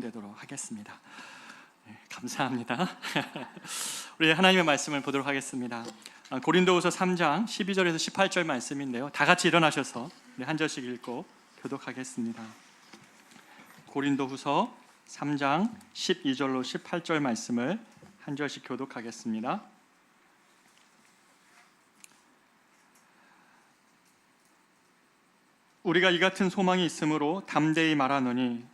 되도록 하겠습니다. 네, 감사합니다. 우리 하나님의 말씀을 보도록 하겠습니다. 고린도후서 3장 12절에서 18절 말씀인데요. 다 같이 일어나셔서 한 절씩 읽고 교독하겠습니다. 고린도후서 3장 12절로 18절 말씀을 한 절씩 교독하겠습니다. 우리가 이 같은 소망이 있으므로 담대히 말하노니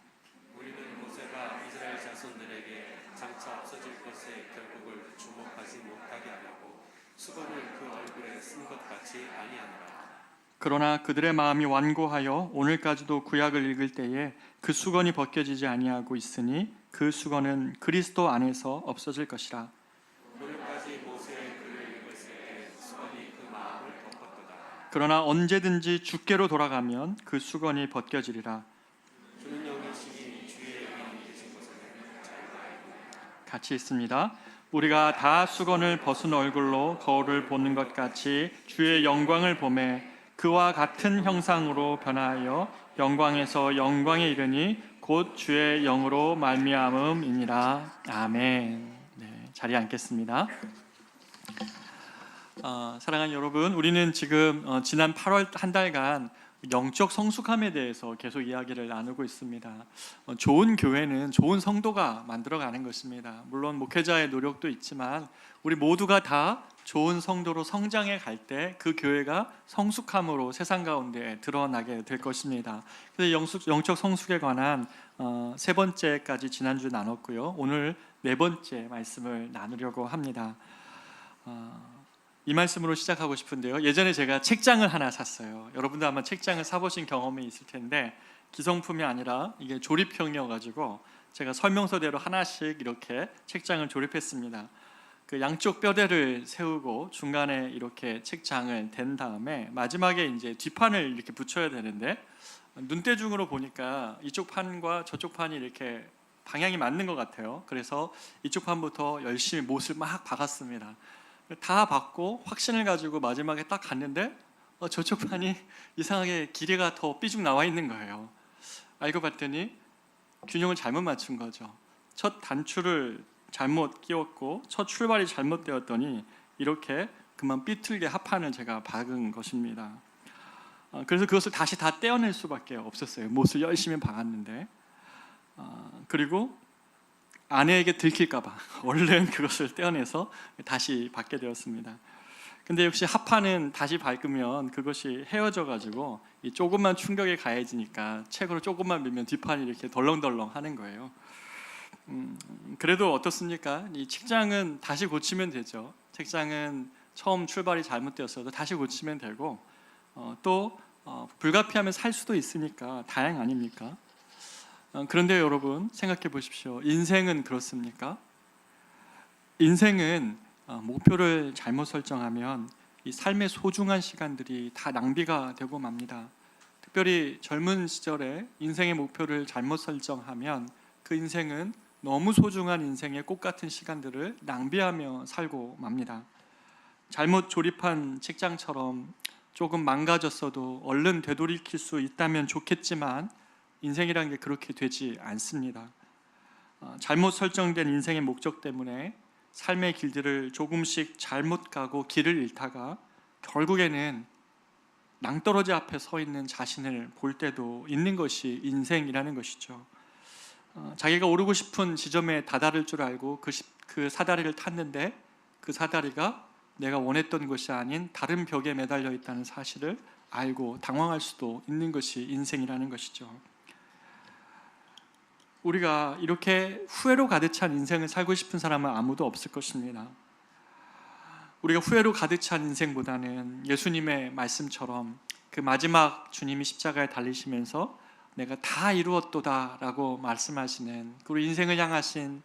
우리는 모세가 이스라엘 자손들에게 장차 없어질 것에 결국을 주목하지 못하게 하려고 수건을 그 얼굴에 쓴 것 같이 아니하노라. 그러나 그들의 마음이 완고하여 오늘까지도 구약을 읽을 때에 그 수건이 벗겨지지 아니하고 있으니 그 수건은 그리스도 안에서 없어질 것이라. 오늘까지 모세의 글을 읽었을 때 수건이 그 마음을 덮었도다. 그러나 언제든지 주께로 돌아가면 그 수건이 벗겨지리라. 주는 영이시니 주의 영이 계신 곳에는 자유가 있고. 같이 있습니다. 우리가 다 수건을 벗은 얼굴로 거울을 보는 것 같이 주의 영광을 보매 그와 같은 형상으로 변하여 영광에서 영광에 이르니 곧 주의 영으로 말미암음이니라. 아멘. 네, 자리에 앉겠습니다. 사랑하는 여러분, 우리는 지금 지난 8월 한 달간 영적 성숙함에 대해서 계속 이야기를 나누고 있습니다. 좋은 교회는 좋은 성도가 만들어가는 것입니다. 물론 목회자의 노력도 있지만 우리 모두가 다 좋은 성도로 성장해 갈 때 그 교회가 성숙함으로 세상 가운데 드러나게 될 것입니다. 그래서 영적 성숙에 관한 세 번째까지 지난주에 나눴고요. 오늘 네 번째 말씀을 나누려고 합니다. 이 말씀으로 시작하고 싶은데요. 예전에 제가 책장을 하나 샀어요. 여러분도 아마 책장을 사보신 경험이 있을 텐데 기성품이 아니라 이게 조립형이어가지고 제가 설명서대로 하나씩 이렇게 책장을 조립했습니다. 그 양쪽 뼈대를 세우고 중간에 이렇게 책장을 댄 다음에 마지막에 이제 뒷판을 이렇게 붙여야 되는데 눈대중으로 보니까 이쪽 판과 저쪽 판이 이렇게 방향이 맞는 것 같아요. 그래서 이쪽 판부터 열심히 못을 막 박았습니다. 다 받고 확신을 가지고 마지막에 딱 갔는데 저쪽 판이 이상하게 길이가 더 삐죽 나와 있는 거예요. 알고 봤더니 균형을 잘못 맞춘 거죠. 첫 단추를 잘못 끼웠고 첫 출발이 잘못되었더니 이렇게 그만 삐뚤게 합판을 제가 박은 것입니다. 그래서 그것을 다시 다 떼어낼 수밖에 없었어요. 못을 열심히 박았는데 그리고 아내에게 들킬까봐 얼른 그것을 떼어내서 다시 받게 되었습니다. 근데 역시 합판은 다시 밟으면 그것이 헤어져가지고 이 조금만 충격에 가해지니까 책으로 조금만 밀면 뒷판이 이렇게 덜렁덜렁 하는 거예요. 그래도 어떻습니까? 이 책장은 다시 고치면 되죠. 책장은 처음 출발이 잘못되었어도 다시 고치면 되고 또 불가피하면 살 수도 있으니까 다행 아닙니까? 그런데 여러분 생각해 보십시오. 인생은 그렇습니까? 인생은 목표를 잘못 설정하면 이 삶의 소중한 시간들이 다 낭비가 되고 맙니다. 특별히 젊은 시절에 인생의 목표를 잘못 설정하면 그 인생은 너무 소중한 인생의 꽃 같은 시간들을 낭비하며 살고 맙니다. 잘못 조립한 책장처럼 조금 망가졌어도 얼른 되돌이킬 수 있다면 좋겠지만 인생이라는 게 그렇게 되지 않습니다. 잘못 설정된 인생의 목적 때문에 삶의 길들을 조금씩 잘못 가고 길을 잃다가 결국에는 낭떠러지 앞에 서 있는 자신을 볼 때도 있는 것이 인생이라는 것이죠. 자기가 오르고 싶은 지점에 다다를 줄 알고 그 사다리를 탔는데 그 사다리가 내가 원했던 것이 아닌 다른 벽에 매달려 있다는 사실을 알고 당황할 수도 있는 것이 인생이라는 것이죠. 우리가 이렇게 후회로 가득 찬 인생을 살고 싶은 사람은 아무도 없을 것입니다. 우리가 후회로 가득 찬 인생보다는 예수님의 말씀처럼 그 마지막 주님이 십자가에 달리시면서 내가 다 이루었도다 라고 말씀하시는 그 인생을 향하신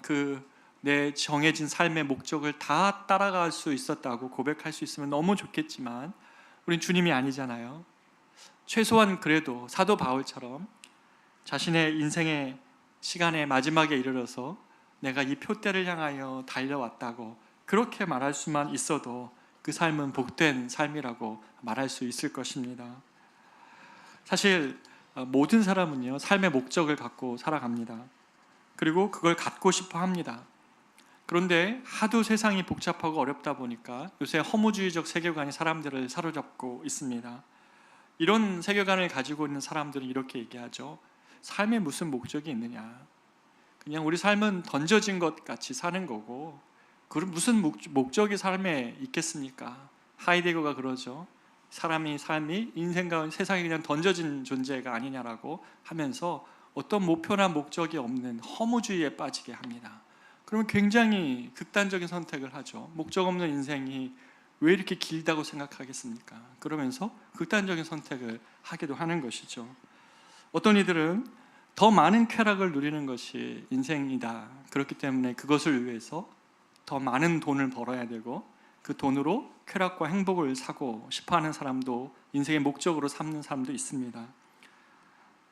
그 내 정해진 삶의 목적을 다 따라갈 수 있었다고 고백할 수 있으면 너무 좋겠지만 우린 주님이 아니잖아요. 최소한 그래도 사도 바울처럼 자신의 인생의 시간의 마지막에 이르러서 내가 이 표대를 향하여 달려왔다고 그렇게 말할 수만 있어도 그 삶은 복된 삶이라고 말할 수 있을 것입니다. 사실 모든 사람은요 삶의 목적을 갖고 살아갑니다. 그리고 그걸 갖고 싶어 합니다. 그런데 하도 세상이 복잡하고 어렵다 보니까 요새 허무주의적 세계관이 사람들을 사로잡고 있습니다. 이런 세계관을 가지고 있는 사람들은 이렇게 얘기하죠. 삶에 무슨 목적이 있느냐? 그냥 우리 삶은 던져진 것 같이 사는 거고 그럼 무슨 목적이 삶에 있겠습니까? 하이데거가 그러죠. 삶이 인생과 세상에 그냥 던져진 존재가 아니냐라고 하면서 어떤 목표나 목적이 없는 허무주의에 빠지게 합니다. 그러면 굉장히 극단적인 선택을 하죠. 목적 없는 인생이 왜 이렇게 길다고 생각하겠습니까? 그러면서 극단적인 선택을 하기도 하는 것이죠. 어떤 이들은 더 많은 쾌락을 누리는 것이 인생이다. 그렇기 때문에 그것을 위해서 더 많은 돈을 벌어야 되고 그 돈으로 쾌락과 행복을 사고 싶어하는 사람도 인생의 목적으로 삼는 사람도 있습니다.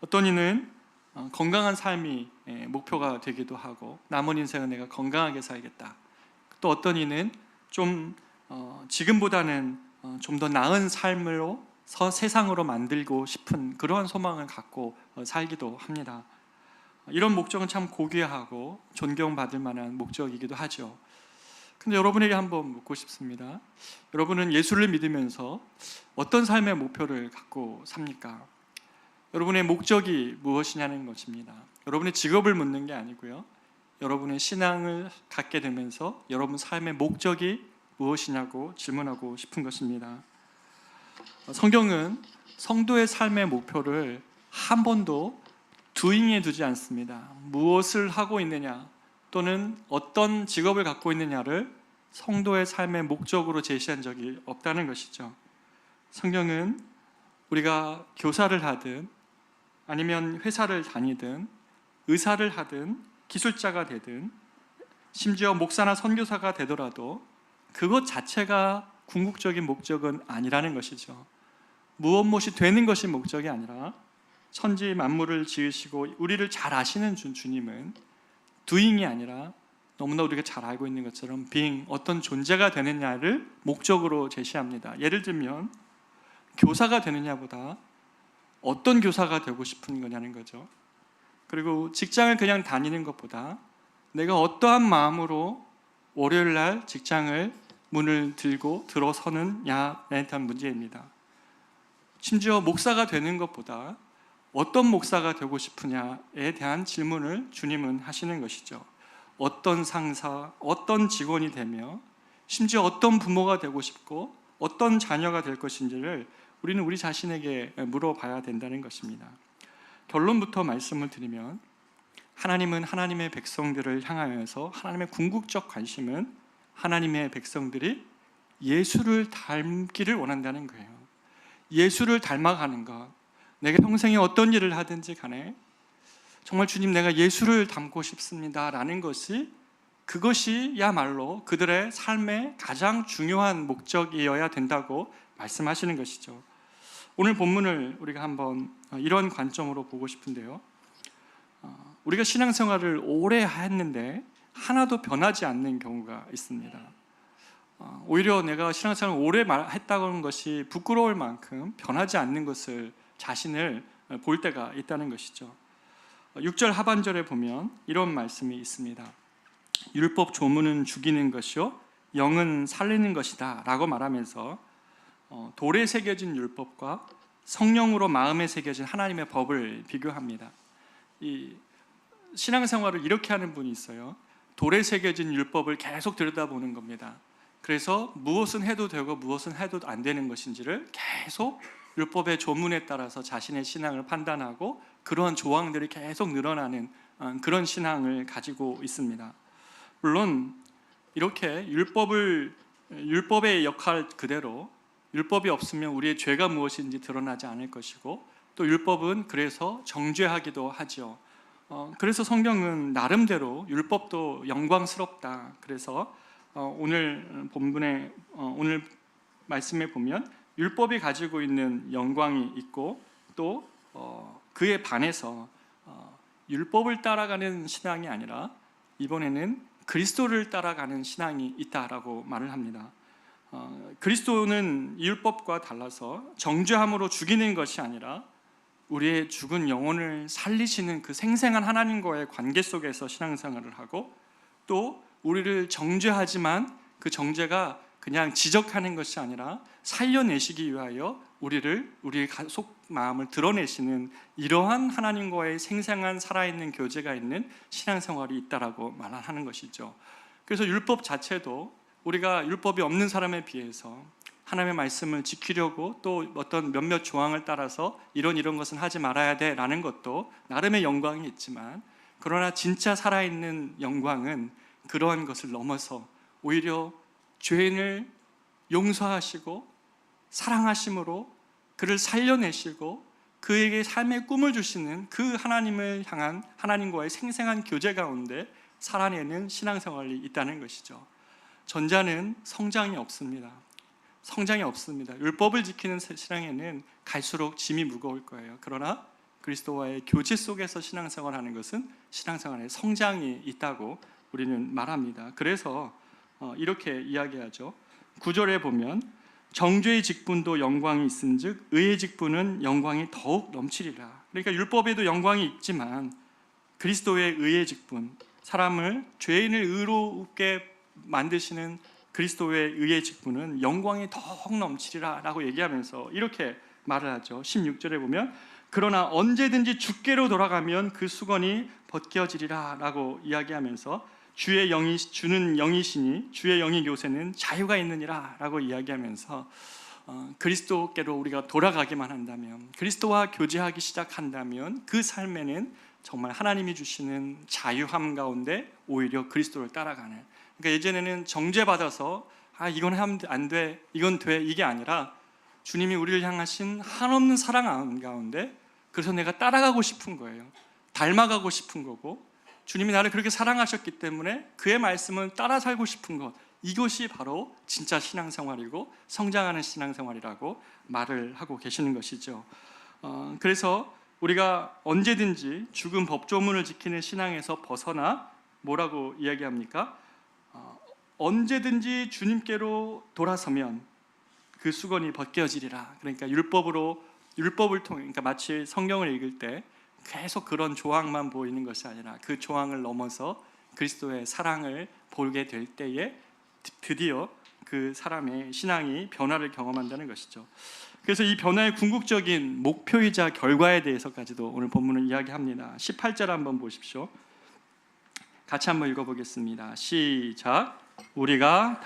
어떤 이는 건강한 삶이 목표가 되기도 하고 남은 인생은 내가 건강하게 살겠다. 또 어떤 이는 좀 지금보다는 좀 더 나은 삶으로 세상으로 만들고 싶은 그러한 소망을 갖고 살기도 합니다. 이런 목적은 참 고귀하고 존경받을 만한 목적이기도 하죠. 근데 여러분에게 한번 묻고 싶습니다. 여러분은 예수를 믿으면서 어떤 삶의 목표를 갖고 삽니까? 여러분의 목적이 무엇이냐는 것입니다. 여러분의 직업을 묻는 게 아니고요. 여러분의 신앙을 갖게 되면서 여러분 삶의 목적이 무엇이냐고 질문하고 싶은 것입니다. 성경은 성도의 삶의 목표를 한 번도 두잉에 두지 않습니다. 무엇을 하고 있느냐 또는 어떤 직업을 갖고 있느냐를 성도의 삶의 목적으로 제시한 적이 없다는 것이죠. 성경은 우리가 교사를 하든 아니면 회사를 다니든 의사를 하든 기술자가 되든 심지어 목사나 선교사가 되더라도 그것 자체가 궁극적인 목적은 아니라는 것이죠. 무엇이 되는 것이 목적이 아니라 천지 만물을 지으시고 우리를 잘 아시는 주님은 doing이 아니라 너무나 우리가 잘 알고 있는 것처럼 being, 어떤 존재가 되느냐를 목적으로 제시합니다. 예를 들면 교사가 되느냐보다 어떤 교사가 되고 싶은 거냐는 거죠. 그리고 직장을 그냥 다니는 것보다 내가 어떠한 마음으로 월요일 날 직장을 문을 들어서느냐에 대한 문제입니다. 심지어 목사가 되는 것보다 어떤 목사가 되고 싶으냐에 대한 질문을 주님은 하시는 것이죠. 어떤 상사, 어떤 직원이 되며 심지어 어떤 부모가 되고 싶고 어떤 자녀가 될 것인지를 우리는 우리 자신에게 물어봐야 된다는 것입니다. 결론부터 말씀을 드리면 하나님은 하나님의 백성들을 향하여서 하나님의 궁극적 관심은 하나님의 백성들이 예수를 닮기를 원한다는 거예요. 예수를 닮아가는 것. 내가 평생에 어떤 일을 하든지 간에 정말 주님 내가 예수를 닮고 싶습니다 라는 것이 그것이야말로 그들의 삶의 가장 중요한 목적이어야 된다고 말씀하시는 것이죠. 오늘 본문을 우리가 한번 이런 관점으로 보고 싶은데요. 우리가 신앙생활을 오래 했는데 하나도 변하지 않는 경우가 있습니다. 오히려 내가 신앙생활을 오래 했다는 것이 부끄러울 만큼 변하지 않는 것을 자신을 볼 때가 있다는 것이죠. 6절 하반절에 보면 이런 말씀이 있습니다. 율법 조문은 죽이는 것이요 영은 살리는 것이다 라고 말하면서 돌에 새겨진 율법과 성령으로 마음에 새겨진 하나님의 법을 비교합니다. 이 신앙생활을 이렇게 하는 분이 있어요. 돌에 새겨진 율법을 계속 들여다보는 겁니다. 그래서 무엇은 해도 되고 무엇은 해도 안 되는 것인지를 계속 율법의 조문에 따라서 자신의 신앙을 판단하고 그러한 조항들이 계속 늘어나는 그런 신앙을 가지고 있습니다. 물론 이렇게 율법의 역할 그대로 율법이 없으면 우리의 죄가 무엇인지 드러나지 않을 것이고 또 율법은 그래서 정죄하기도 하죠. 그래서 성경은 나름대로 율법도 영광스럽다. 그래서 오늘 본문에 오늘 말씀에 보면 율법이 가지고 있는 영광이 있고 또 그에 반해서 율법을 따라가는 신앙이 아니라 이번에는 그리스도를 따라가는 신앙이 있다라고 말을 합니다. 그리스도는 율법과 달라서 정죄함으로 죽이는 것이 아니라 우리의 죽은 영혼을 살리시는 그 생생한 하나님과의 관계 속에서 신앙생활을 하고, 또 우리를 정죄하지만 그 정죄가 그냥 지적하는 것이 아니라 살려내시기 위하여 우리의 속 마음을 드러내시는 이러한 하나님과의 생생한 살아있는 교제가 있는 신앙생활이 있다라고 말하는 것이죠. 그래서 율법 자체도 우리가 율법이 없는 사람에 비해서 하나님의 말씀을 지키려고 또 어떤 몇몇 조항을 따라서 이런 것은 하지 말아야 돼라는 것도 나름의 영광이 있지만, 그러나 진짜 살아있는 영광은 그러한 것을 넘어서 오히려 죄인을 용서하시고 사랑하심으로 그를 살려내시고 그에게 삶의 꿈을 주시는 그 하나님을 향한 하나님과의 생생한 교제 가운데 살아내는 신앙생활이 있다는 것이죠. 전자는 성장이 없습니다. 율법을 지키는 신앙에는 갈수록 짐이 무거울 거예요. 그러나 그리스도와의 교제 속에서 신앙생활하는 것은 신앙생활에 성장이 있다고 우리는 말합니다. 그래서 이렇게 이야기하죠. 9절에 보면 정죄의 직분도 영광이 있은즉 의의 직분은 영광이 더욱 넘치리라. 그러니까 율법에도 영광이 있지만 그리스도의 의의 직분, 사람을 죄인을 의롭게 만드시는 그리스도의 의의 직분은 영광이 더욱 넘치리라 라고 얘기하면서 이렇게 말을 하죠. 16절에 보면 그러나 언제든지 주께로 돌아가면 그 수건이 벗겨지리라 라고 이야기하면서 주의 영이 주는 영이시니 주의 영이 요새는 자유가 있느니라 라고 이야기하면서 그리스도께로 우리가 돌아가기만 한다면, 그리스도와 교제하기 시작한다면 그 삶에는 정말 하나님이 주시는 자유함 가운데 오히려 그리스도를 따라가는, 그러니까 예전에는 정죄받아서 이건 하면 안 돼, 이건 돼, 이게 아니라 주님이 우리를 향하신 한없는 사랑 가운데 그래서 내가 따라가고 싶은 거예요. 닮아가고 싶은 거고, 주님이 나를 그렇게 사랑하셨기 때문에 그의 말씀을 따라 살고 싶은 것, 이것이 바로 진짜 신앙생활이고 성장하는 신앙생활이라고 말을 하고 계시는 것이죠. 그래서 우리가 언제든지 죽은 법조문을 지키는 신앙에서 벗어나 뭐라고 이야기합니까? 언제든지 주님께로 돌아서면 그 수건이 벗겨지리라. 그러니까 율법을 통해, 그러니까 마치 성경을 읽을 때 계속 그런 조항만 보이는 것이 아니라 그 조항을 넘어서 그리스도의 사랑을 보게 될 때에 드디어 그 사람의 신앙이 변화를 경험한다는 것이죠. 그래서 이 변화의 궁극적인 목표이자 결과에 대해서까지도 오늘 본문은 이야기합니다. 18절 한번 보십시오. 같이 한번 읽어보겠습니다. 시작. 우리가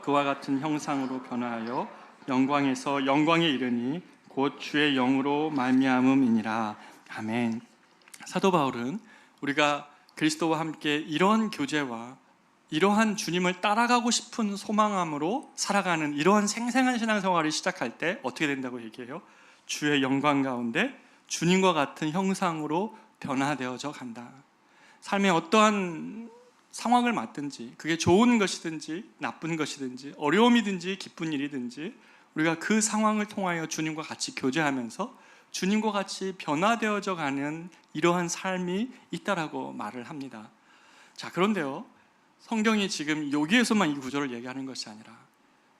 그와 같은 형상으로 변화하여 영광에서 영광에 이르니 곧 주의 영으로 말미암음이니라. 아멘. 사도 바울은 우리가 그리스도와 함께 이러한 교제와 이러한 주님을 따라가고 싶은 소망함으로 살아가는 이러한 생생한 신앙생활을 시작할 때 어떻게 된다고 얘기해요? 주의 영광 가운데 주님과 같은 형상으로 변화되어져 간다. 삶의 어떠한 상황을 맞든지, 그게 좋은 것이든지 나쁜 것이든지 어려움이든지 기쁜 일이든지 우리가 그 상황을 통하여 주님과 같이 교제하면서 주님과 같이 변화되어져 가는 이러한 삶이 있다라고 말을 합니다. 자, 그런데요, 성경이 지금 여기에서만 이 구절을 얘기하는 것이 아니라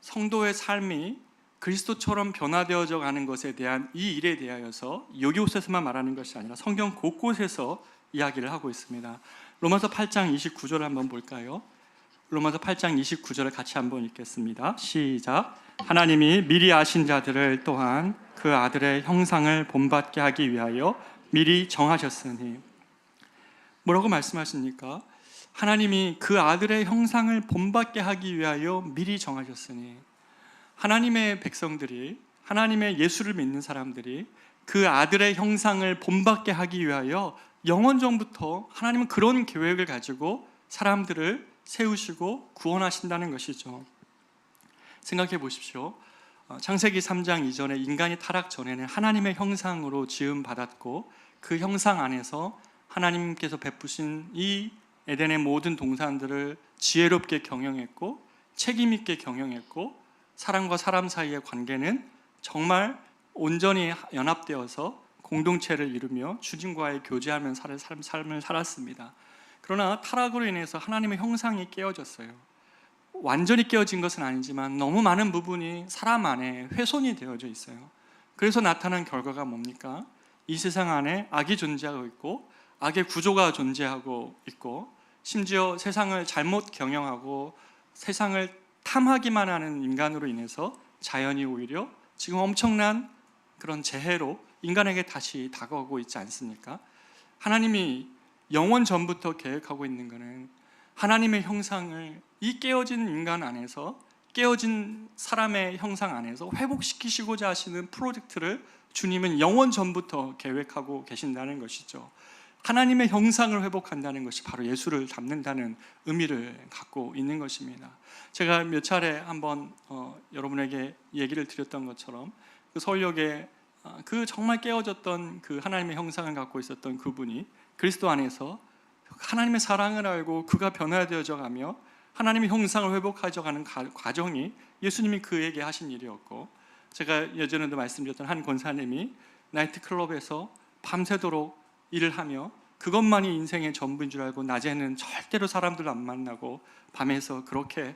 성도의 삶이 그리스도처럼 변화되어져 가는 것에 대한 이 일에 대하여서 여기에서만 말하는 것이 아니라 성경 곳곳에서 이야기를 하고 있습니다. 로마서 8장 29절을 한번 볼까요? 로마서 8장 29절을 같이 한번 읽겠습니다. 시작. 하나님이 미리 아신 자들을 또한 그 아들의 형상을 본받게 하기 위하여 미리 정하셨으니. 뭐라고 말씀하십니까? 하나님이 그 아들의 형상을 본받게 하기 위하여 미리 정하셨으니, 하나님의 백성들이, 하나님의 예수를 믿는 사람들이 그 아들의 형상을 본받게 하기 위하여 영원전부터 하나님은 그런 계획을 가지고 사람들을 세우시고 구원하신다는 것이죠. 생각해 보십시오. 창세기 3장 이전에 인간이 타락 전에는 하나님의 형상으로 지음 받았고 그 형상 안에서 하나님께서 베푸신 이 에덴의 모든 동산들을 지혜롭게 경영했고 책임 있게 경영했고, 사람과 사람 사이의 관계는 정말 온전히 연합되어서 공동체를 이루며 주님과의 교제하면서 삶을 살았습니다. 그러나 타락으로 인해서 하나님의 형상이 깨어졌어요. 완전히 깨어진 것은 아니지만 너무 많은 부분이 사람 안에 훼손이 되어져 있어요. 그래서 나타난 결과가 뭡니까? 이 세상 안에 악이 존재하고 있고 악의 구조가 존재하고 있고 심지어 세상을 잘못 경영하고 세상을 탐하기만 하는 인간으로 인해서 자연이 오히려 지금 엄청난 그런 재해로 인간에게 다시 다가오고 있지 않습니까? 하나님이 영원 전부터 계획하고 있는 것은 하나님의 형상을 이 깨어진 인간 안에서, 깨어진 사람의 형상 안에서 회복시키시고자 하시는 프로젝트를 주님은 영원 전부터 계획하고 계신다는 것이죠. 하나님의 형상을 회복한다는 것이 바로 예수를 닮는다는 의미를 갖고 있는 것입니다. 제가 몇 차례 한번 여러분에게 얘기를 드렸던 것처럼 그 서울역에 그 정말 깨어졌던 그 하나님의 형상을 갖고 있었던 그분이 그리스도 안에서 하나님의 사랑을 알고 그가 변화되어져 가며 하나님의 형상을 회복하여 가는 과정이 예수님이 그에게 하신 일이었고, 제가 예전에도 말씀드렸던 한 권사님이 나이트클럽에서 밤새도록 일을 하며 그것만이 인생의 전부인 줄 알고 낮에는 절대로 사람들 안 만나고 밤에서 그렇게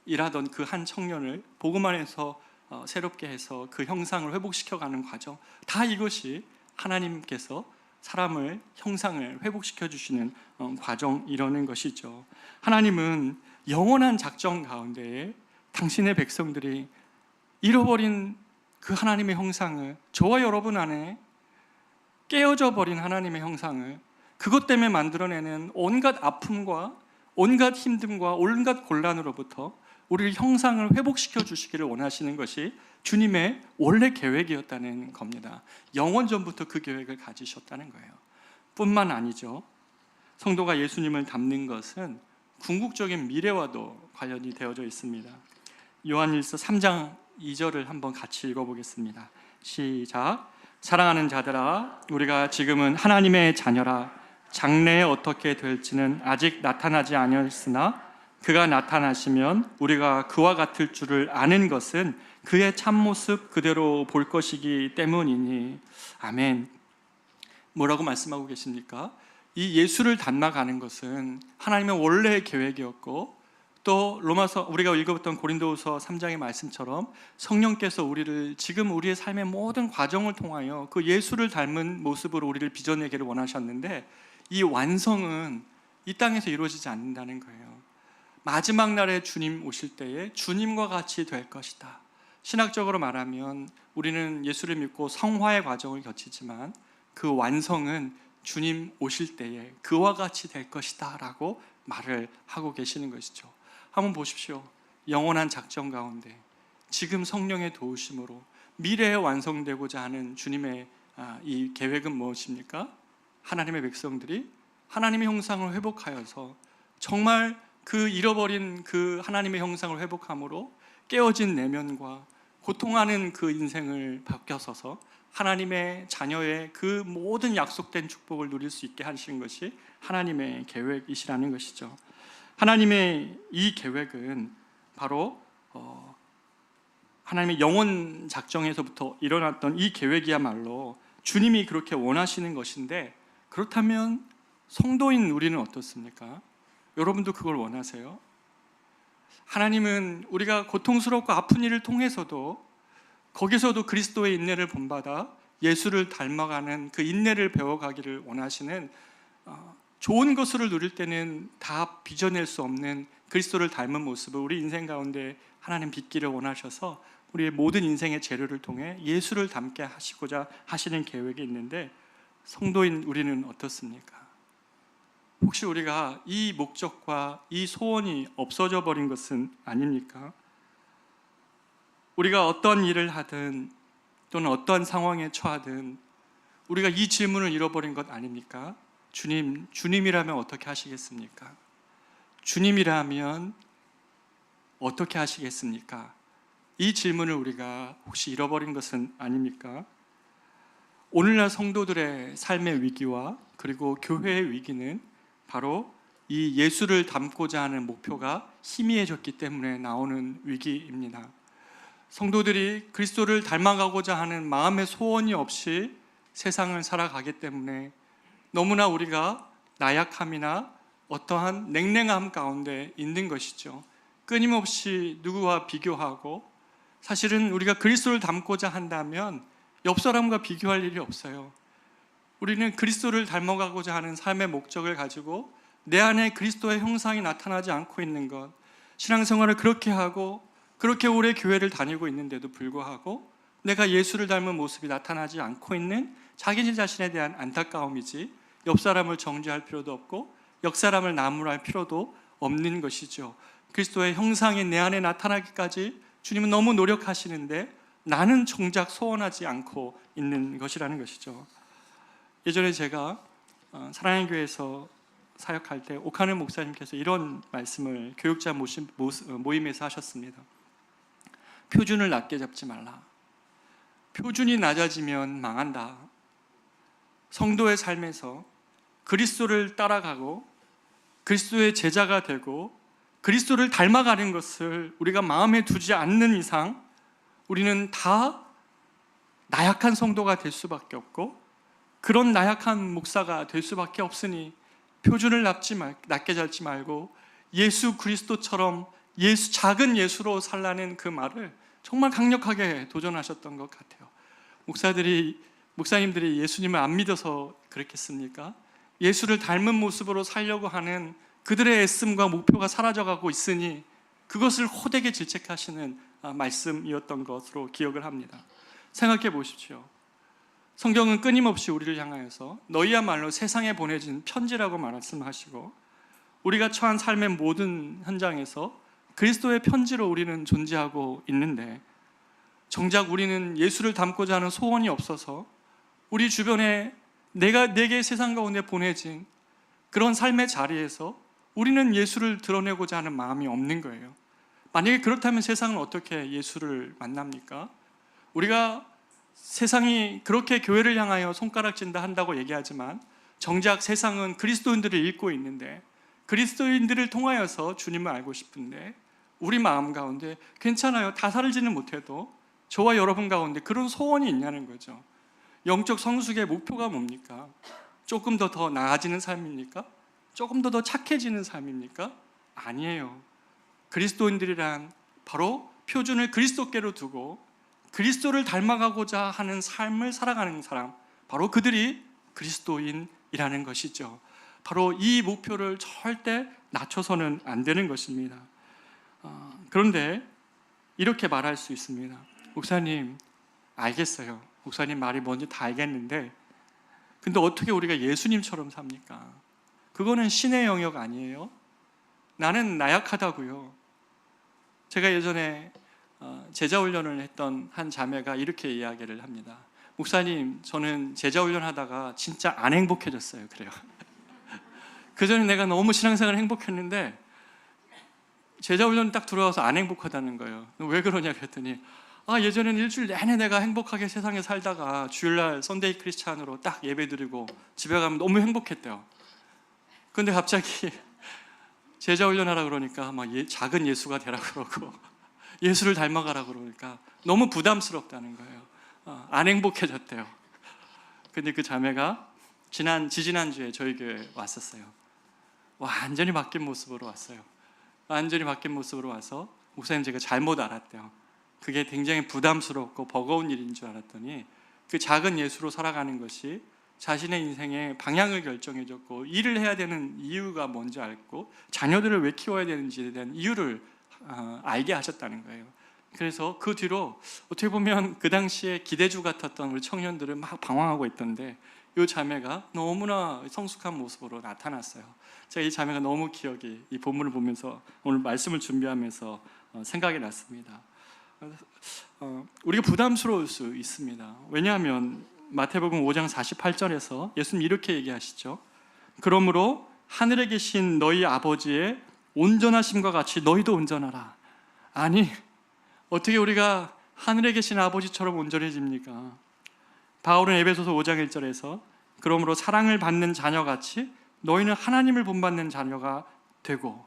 일하던 그 한 청년을 복음 안에서 새롭게 해서 그 형상을 회복시켜가는 과정, 다 이것이 하나님께서 사람을 형상을 회복시켜 주시는 과정이라는 것이죠. 하나님은 영원한 작정 가운데에 당신의 백성들이 잃어버린 그 하나님의 형상을, 저와 여러분 안에 깨어져 버린 하나님의 형상을, 그것 때문에 만들어내는 온갖 아픔과 온갖 힘듦과 온갖 곤란으로부터 우리를 형상을 회복시켜 주시기를 원하시는 것이 주님의 원래 계획이었다는 겁니다. 영원 전부터 그 계획을 가지셨다는 거예요. 뿐만 아니죠. 성도가 예수님을 닮는 것은 궁극적인 미래와도 관련이 되어져 있습니다. 요한일서 3장 2절을 한번 같이 읽어보겠습니다. 시작. 사랑하는 자들아, 우리가 지금은 하나님의 자녀라. 장래에 어떻게 될지는 아직 나타나지 아니었으나 그가 나타나시면 우리가 그와 같을 줄을 아는 것은 그의 참모습 그대로 볼 것이기 때문이니. 아멘. 뭐라고 말씀하고 계십니까? 이 예수를 닮아가는 것은 하나님의 원래의 계획이었고, 또 로마서 우리가 읽어봤던 고린도후서 3장의 말씀처럼 성령께서 우리를 지금 우리의 삶의 모든 과정을 통하여 그 예수를 닮은 모습으로 우리를 빚어내기를 원하셨는데, 이 완성은 이 땅에서 이루어지지 않는다는 거예요. 마지막 날에 주님 오실 때에 주님과 같이 될 것이다. 신학적으로 말하면 우리는 예수를 믿고 성화의 과정을 거치지만 그 완성은 주님 오실 때에 그와 같이 될 것이다 라고 말을 하고 계시는 것이죠. 한번 보십시오. 영원한 작정 가운데 지금 성령의 도우심으로 미래에 완성되고자 하는 주님의 이 계획은 무엇입니까? 하나님의 백성들이 하나님의 형상을 회복하여서 정말 그 잃어버린 그 하나님의 형상을 회복함으로 깨어진 내면과 고통하는 그 인생을 바뀌어서서 하나님의 자녀의 그 모든 약속된 축복을 누릴 수 있게 하시는 것이 하나님의 계획이시라는 것이죠. 하나님의 이 계획은 바로 하나님의 영원 작정에서부터 일어났던 이 계획이야말로 주님이 그렇게 원하시는 것인데, 그렇다면 성도인 우리는 어떻습니까? 여러분도 그걸 원하세요? 하나님은 우리가 고통스럽고 아픈 일을 통해서도 거기서도 그리스도의 인내를 본받아 예수를 닮아가는 그 인내를 배워가기를 원하시는, 좋은 것을 누릴 때는 다 빚어낼 수 없는 그리스도를 닮은 모습을 우리 인생 가운데 하나님 빚기를 원하셔서 우리의 모든 인생의 재료를 통해 예수를 닮게 하시고자 하시는 계획이 있는데, 성도인 우리는 어떻습니까? 혹시 우리가 이 목적과 이 소원이 없어져 버린 것은 아닙니까? 우리가 어떤 일을 하든 또는 어떤 상황에 처하든 우리가 이 질문을 잃어버린 것 아닙니까? 주님이라면 어떻게 하시겠습니까? 주님이라면 어떻게 하시겠습니까? 이 질문을 우리가 혹시 잃어버린 것은 아닙니까? 오늘날 성도들의 삶의 위기와 그리고 교회의 위기는 바로 이 예수를 닮고자 하는 목표가 희미해졌기 때문에 나오는 위기입니다. 성도들이 그리스도를 닮아가고자 하는 마음의 소원이 없이 세상을 살아가기 때문에 너무나 우리가 나약함이나 어떠한 냉랭함 가운데 있는 것이죠. 끊임없이 누구와 비교하고, 사실은 우리가 그리스도를 닮고자 한다면 옆 사람과 비교할 일이 없어요. 우리는 그리스도를 닮아가고자 하는 삶의 목적을 가지고 내 안에 그리스도의 형상이 나타나지 않고 있는 것, 신앙생활을 그렇게 하고 그렇게 오래 교회를 다니고 있는데도 불구하고 내가 예수를 닮은 모습이 나타나지 않고 있는 자기 자신에 대한 안타까움이지, 옆 사람을 정죄할 필요도 없고 옆 사람을 나무랄 필요도 없는 것이죠. 그리스도의 형상이 내 안에 나타나기까지 주님은 너무 노력하시는데 나는 정작 소원하지 않고 있는 것이라는 것이죠. 예전에 제가 사랑의 교회에서 사역할 때 오카네 목사님께서 이런 말씀을 교육자 모임에서 하셨습니다. 표준을 낮게 잡지 말라. 표준이 낮아지면 망한다. 성도의 삶에서 그리스도를 따라가고 그리스도의 제자가 되고 그리스도를 닮아가는 것을 우리가 마음에 두지 않는 이상 우리는 다 나약한 성도가 될 수밖에 없고 그런 나약한 목사가 될 수밖에 없으니 표준을 낮게 잡지 말고 예수 그리스도처럼 작은 예수로 살라는 그 말을 정말 강력하게 도전하셨던 것 같아요. 목사님들이 예수님을 안 믿어서 그랬겠습니까? 예수를 닮은 모습으로 살려고 하는 그들의 애씀과 목표가 사라져가고 있으니 그것을 호되게 질책하시는 말씀이었던 것으로 기억을 합니다. 생각해 보십시오. 성경은 끊임없이 우리를 향하여서 너희야말로 세상에 보내진 편지라고 말씀하시고, 우리가 처한 삶의 모든 현장에서 그리스도의 편지로 우리는 존재하고 있는데, 정작 우리는 예수를 닮고자 하는 소원이 없어서 우리 주변에 내게 세상 가운데 보내진 그런 삶의 자리에서 우리는 예수를 드러내고자 하는 마음이 없는 거예요. 만약에 그렇다면 세상은 어떻게 예수를 만납니까? 우리가 세상이 그렇게 교회를 향하여 손가락질다 한다고 얘기하지만 정작 세상은 그리스도인들을 읽고 있는데, 그리스도인들을 통하여서 주님을 알고 싶은데 우리 마음 가운데 괜찮아요, 다 살지는 못해도 저와 여러분 가운데 그런 소원이 있냐는 거죠. 영적 성숙의 목표가 뭡니까? 조금 더 나아지는 삶입니까? 조금 더 착해지는 삶입니까? 아니에요. 그리스도인들이란 바로 표준을 그리스도께로 두고 그리스도를 닮아가고자 하는 삶을 살아가는 사람, 바로 그들이 그리스도인이라는 것이죠. 바로 이 목표를 절대 낮춰서는 안 되는 것입니다. 그런데 이렇게 말할 수 있습니다. 목사님, 알겠어요. 목사님 말이 뭔지 다 알겠는데 근데 어떻게 우리가 예수님처럼 삽니까? 그거는 신의 영역 아니에요? 나는 나약하다고요. 제가 예전에 제자훈련을 했던 한 자매가 이렇게 이야기를 합니다. 목사님, 저는 제자훈련 하다가 진짜 안 행복해졌어요. 그래요. 그전에 내가 너무 신앙생활 행복했는데 제자훈련 딱 들어와서 안 행복하다는 거예요. 왜 그러냐 그랬더니 예전에는 일주일 내내 내가 행복하게 세상에 살다가 주일날 선데이 크리스찬으로 딱 예배드리고 집에 가면 너무 행복했대요. 근데 갑자기 제자훈련하라 그러니까 막 작은 예수가 되라 그러고 예수를 닮아가라 그러니까 너무 부담스럽다는 거예요. 안 행복해졌대요. 근데 그 자매가 지지난주에 저희 교회에 왔었어요. 완전히 바뀐 모습으로 왔어요. 완전히 바뀐 모습으로 와서 목사님, 제가 잘못 알았대요. 그게 굉장히 부담스럽고 버거운 일인 줄 알았더니 그 작은 예수로 살아가는 것이 자신의 인생의 방향을 결정해줬고, 일을 해야 되는 이유가 뭔지 알고 자녀들을 왜 키워야 되는지에 대한 이유를 알게 하셨다는 거예요. 그래서 그 뒤로 어떻게 보면 그 당시에 기대주 같았던 우리 청년들은 막 방황하고 있던데 이 자매가 너무나 성숙한 모습으로 나타났어요. 제가 이 자매가 너무 기억이, 이 본문을 보면서 오늘 말씀을 준비하면서 생각이 났습니다. 우리가 부담스러울 수 있습니다. 왜냐하면 마태복음 5장 48절에서 예수님 이렇게 얘기하시죠. 그러므로 하늘에 계신 너희 아버지의 온전하심과 같이 너희도 온전하라. 아니, 어떻게 우리가 하늘에 계신 아버지처럼 온전해집니까? 바울은 에베소서 5장 1절에서 그러므로 사랑을 받는 자녀같이 너희는 하나님을 본받는 자녀가 되고,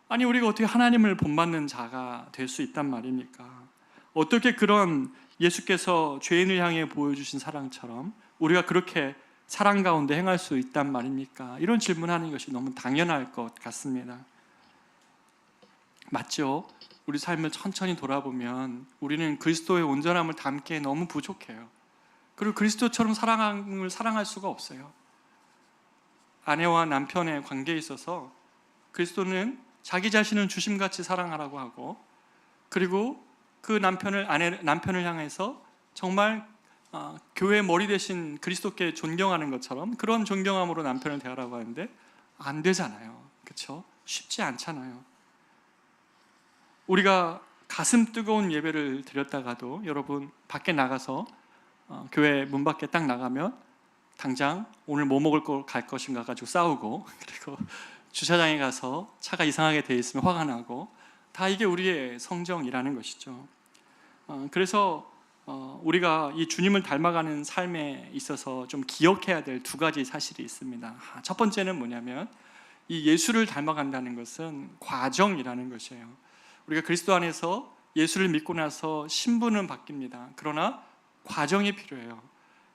아니 우리가 어떻게 하나님을 본받는 자가 될 수 있단 말입니까? 어떻게 그런 예수께서 죄인을 향해 보여주신 사랑처럼 우리가 그렇게 사랑 가운데 행할 수 있단 말입니까? 이런 질문하는 것이 너무 당연할 것 같습니다. 맞죠? 우리 삶을 천천히 돌아보면 우리는 그리스도의 온전함을 담기에 너무 부족해요. 그리고 그리스도처럼 사랑을 사랑할 수가 없어요. 아내와 남편의 관계에 있어서 그리스도는 자기 자신을 주심같이 사랑하라고 하고, 그리고 그 남편을 향해서 정말 교회의 머리 대신 그리스도께 존경하는 것처럼 그런 존경함으로 남편을 대하라고 하는데 안 되잖아요. 그렇죠? 쉽지 않잖아요. 우리가 가슴 뜨거운 예배를 드렸다가도 여러분 밖에 나가서 교회 문 밖에 딱 나가면 당장 오늘 뭐 먹을 걸 갈 것인가 가지고 싸우고, 그리고 주차장에 가서 차가 이상하게 돼 있으면 화가 나고, 다 이게 우리의 성정이라는 것이죠. 그래서 우리가 이 주님을 닮아가는 삶에 있어서 좀 기억해야 될 두 가지 사실이 있습니다. 첫 번째는 뭐냐면 이 예수를 닮아간다는 것은 과정이라는 것이에요. 우리가 그리스도 안에서 예수를 믿고 나서 신분은 바뀝니다. 그러나 과정이 필요해요.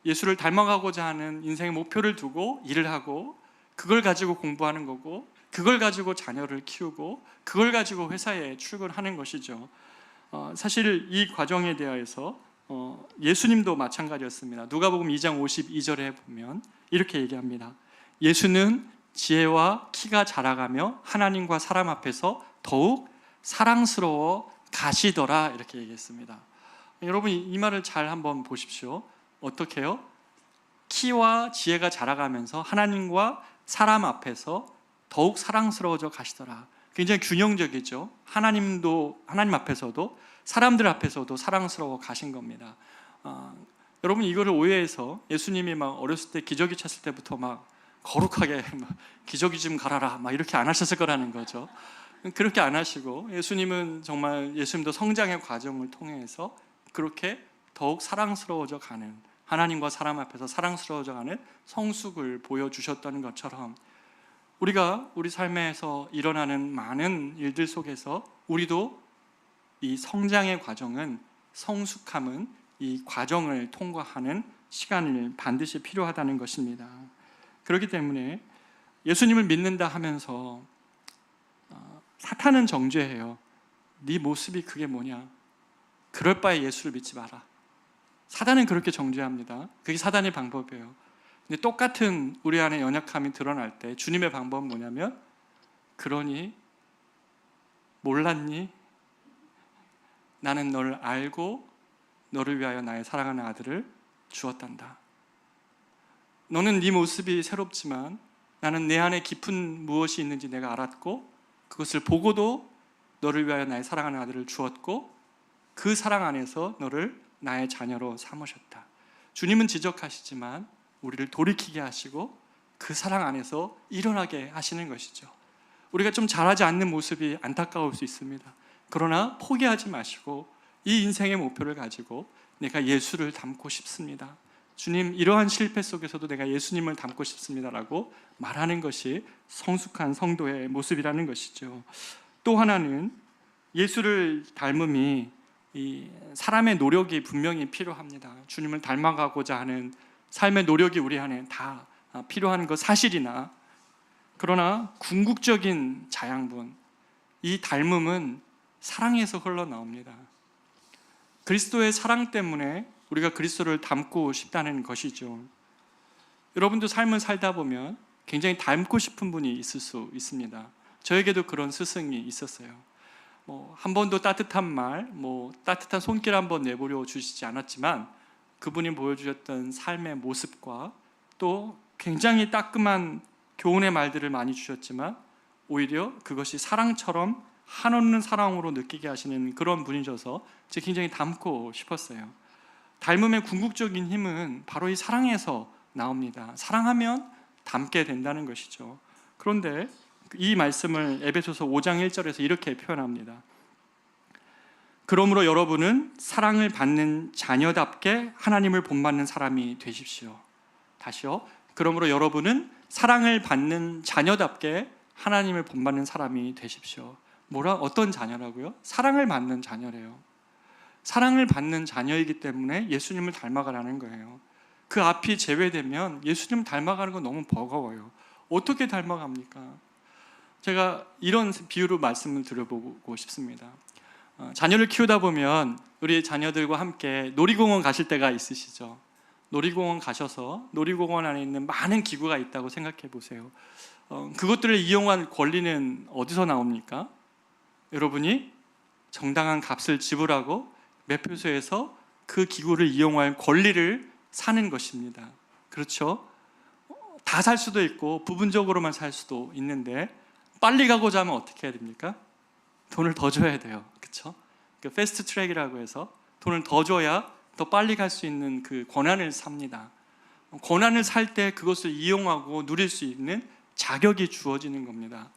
예수를 닮아가고자 하는 인생의 목표를 두고 일을 하고, 그걸 가지고 공부하는 거고, 그걸 가지고 자녀를 키우고, 그걸 가지고 회사에 출근하는 것이죠. 사실 이 과정에 대하여서 예수님도 마찬가지였습니다. 누가복음 2장 52절에 보면 이렇게 얘기합니다. 예수는 지혜와 키가 자라가며 하나님과 사람 앞에서 더욱 사랑스러워 가시더라, 이렇게 얘기했습니다. 여러분 이 말을 잘 한번 보십시오. 어떻게 해요? 키와 지혜가 자라가면서 하나님과 사람 앞에서 더욱 사랑스러워져 가시더라. 굉장히 균형적이죠. 하나님 앞에서도 사람들 앞에서도 사랑스러워 가신 겁니다. 여러분 이거를 오해해서 예수님이 막 어렸을 때 기저귀 찼을 때부터 막 거룩하게 기저귀 좀 갈아라 막 이렇게 안 하셨을 거라는 거죠. 그렇게 안 하시고 정말 예수님도 성장의 과정을 통해서 그렇게 더욱 사랑스러워져 가는, 하나님과 사람 앞에서 사랑스러워져 가는 성숙을 보여주셨던 것처럼 우리가 우리 삶에서 일어나는 많은 일들 속에서 우리도 이 성장의 과정은, 성숙함은 이 과정을 통과하는 시간을 반드시 필요하다는 것입니다. 그렇기 때문에 예수님을 믿는다 하면서 사탄은 정죄해요. 네 모습이 그게 뭐냐? 그럴 바에 예수를 믿지 마라. 사단은 그렇게 정죄합니다. 그게 사단의 방법이에요. 근데 똑같은 우리 안에 연약함이 드러날 때 주님의 방법은 뭐냐면, 그러니 몰랐니? 나는 너를 알고 너를 위하여 나의 사랑하는 아들을 주었단다. 너는 네 모습이 새롭지만 나는 내 안에 깊은 무엇이 있는지 내가 알았고, 그것을 보고도 너를 위하여 나의 사랑하는 아들을 주었고, 그 사랑 안에서 너를 나의 자녀로 삼으셨다. 주님은 지적하시지만 우리를 돌이키게 하시고 그 사랑 안에서 일어나게 하시는 것이죠. 우리가 좀 잘하지 않는 모습이 안타까울 수 있습니다. 그러나 포기하지 마시고 이 인생의 목표를 가지고 내가 예수를 닮고 싶습니다. 주님, 이러한 실패 속에서도 내가 예수님을 닮고 싶습니다라고 말하는 것이 성숙한 성도의 모습이라는 것이죠. 또 하나는 예수를 닮음이 이 사람의 노력이 분명히 필요합니다. 주님을 닮아가고자 하는 삶의 노력이 우리 안에 다 필요한 것 사실이나, 그러나 궁극적인 자양분, 이 닮음은 사랑에서 흘러나옵니다. 그리스도의 사랑 때문에 우리가 그리스도를 닮고 싶다는 것이죠. 여러분도 삶을 살다 보면 굉장히 닮고 싶은 분이 있을 수 있습니다. 저에게도 그런 스승이 있었어요. 한 번도 따뜻한 말, 따뜻한 손길 한번 내버려 주시지 않았지만 그분이 보여주셨던 삶의 모습과 또 굉장히 따끔한 교훈의 말들을 많이 주셨지만 오히려 그것이 사랑처럼 한없는 사랑으로 느끼게 하시는 그런 분이셔서 제가 굉장히 닮고 싶었어요. 닮음의 궁극적인 힘은 바로 이 사랑에서 나옵니다. 사랑하면 닮게 된다는 것이죠. 그런데 이 말씀을 에베소서 5장 1절에서 이렇게 표현합니다. 그러므로 여러분은 사랑을 받는 자녀답게 하나님을 본받는 사람이 되십시오. 다시요. 그러므로 여러분은 사랑을 받는 자녀답게 하나님을 본받는 사람이 되십시오. 어떤 자녀라고요? 사랑을 받는 자녀래요. 사랑을 받는 자녀이기 때문에 예수님을 닮아가라는 거예요. 그 앞이 제외되면 예수님 닮아가는 건 너무 버거워요. 어떻게 닮아갑니까? 제가 이런 비유로 말씀을 드려보고 싶습니다. 자녀를 키우다 보면 우리 자녀들과 함께 놀이공원 가실 때가 있으시죠. 놀이공원 가셔서 놀이공원 안에 있는 많은 기구가 있다고 생각해 보세요. 그것들을 이용한 권리는 어디서 나옵니까? 여러분이 정당한 값을 지불하고 매표소에서 그 기구를 이용할 권리를 사는 것입니다. 그렇죠? 다 살 수도 있고 부분적으로만 살 수도 있는데 빨리 가고자 하면 어떻게 해야 됩니까? 돈을 더 줘야 돼요. 그렇죠? 그 패스트 트랙이라고 해서 돈을 더 줘야 더 빨리 갈 수 있는 그 권한을 삽니다. 권한을 살 때 그것을 이용하고 누릴 수 있는 자격이 주어지는 겁니다.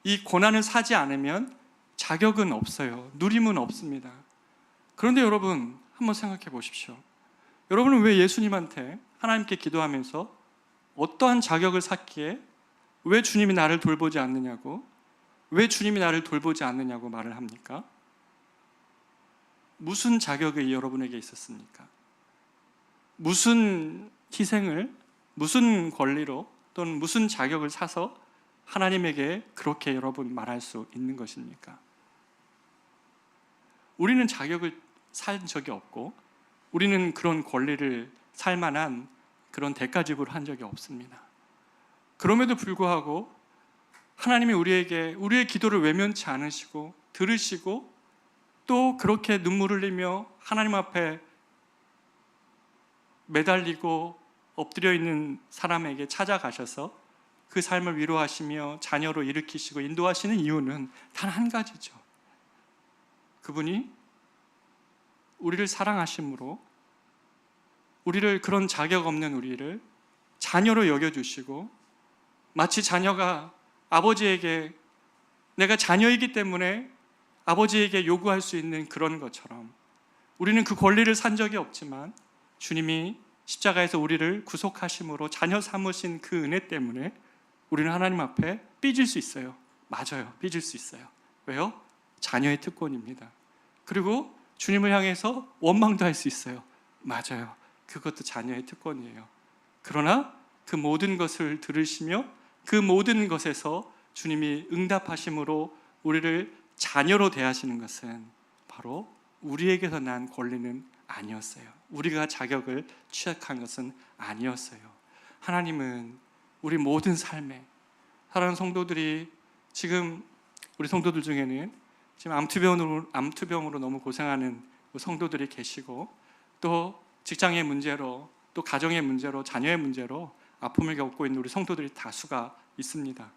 이 권한을 사지 않으면 자격은 없어요. 누림은 없습니다. 그런데 여러분 한번 생각해 보십시오. 여러분은 왜 예수님한테 하나님께 기도하면서 어떠한 자격을 샀기에 왜 주님이 나를 돌보지 않느냐고, 왜 주님이 나를 돌보지 않느냐고 말을 합니까? 무슨 자격이 여러분에게 있었습니까? 무슨 희생을, 무슨 권리로 또는 무슨 자격을 사서 하나님에게 그렇게 여러분 말할 수 있는 것입니까? 우리는 자격을 산 적이 없고 우리는 그런 권리를 살 만한 그런 대가 지불을 한 적이 없습니다. 그럼에도 불구하고 하나님이 우리에게 우리의 기도를 외면치 않으시고 들으시고 또 그렇게 눈물을 흘리며 하나님 앞에 매달리고 엎드려 있는 사람에게 찾아가셔서 그 삶을 위로하시며 자녀로 일으키시고 인도하시는 이유는 단 한 가지죠. 그분이 우리를 사랑하심으로 우리를, 그런 자격 없는 우리를 자녀로 여겨주시고, 마치 자녀가 아버지에게 내가 자녀이기 때문에 아버지에게 요구할 수 있는 그런 것처럼 우리는 그 권리를 산 적이 없지만 주님이 십자가에서 우리를 구속하심으로 자녀 삼으신 그 은혜 때문에 우리는 하나님 앞에 삐질 수 있어요. 맞아요. 삐질 수 있어요. 왜요? 자녀의 특권입니다. 그리고 주님을 향해서 원망도 할 수 있어요. 맞아요. 그것도 자녀의 특권이에요. 그러나 그 모든 것을 들으시며 그 모든 것에서 주님이 응답하심으로 우리를 자녀로 대하시는 것은 바로 우리에게서 난 권리는 아니었어요. 우리가 자격을 취약한 것은 아니었어요. 하나님은 우리 모든 삶에, 사랑하는 성도들이 지금, 우리 성도들 중에는 지금 암투병으로 너무 고생하는 성도들이 계시고, 또 직장의 문제로, 또 가정의 문제로, 자녀의 문제로 아픔을 겪고 있는 우리 성도들이 다수가 있습니다.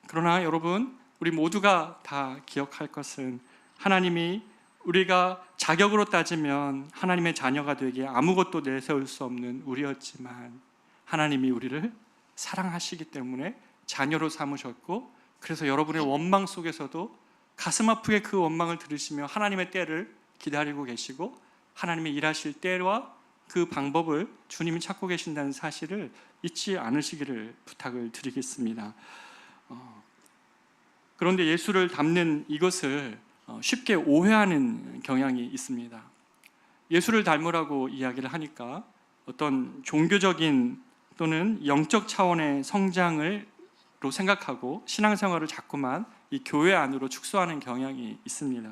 그러나 여러분, 우리 모두가 다 기억할 것은 하나님이 우리가 자격으로 따지면 하나님의 자녀가 되기에 아무것도 내세울 수 없는 우리였지만 하나님이 우리를 사랑하시기 때문에 자녀로 삼으셨고, 그래서 여러분의 원망 속에서도 가슴 아프게 그 원망을 들으시며 하나님의 때를 기다리고 계시고 하나님의 일하실 때와 그 방법을 주님이 찾고 계신다는 사실을 잊지 않으시기를 부탁을 드리겠습니다. 그런데 예수를 닮는 이것을 쉽게 오해하는 경향이 있습니다. 예수를 닮으라고 이야기를 하니까 어떤 종교적인 또는 영적 차원의 성장을 생각하고 신앙생활을 자꾸만 이 교회 안으로 축소하는 경향이 있습니다.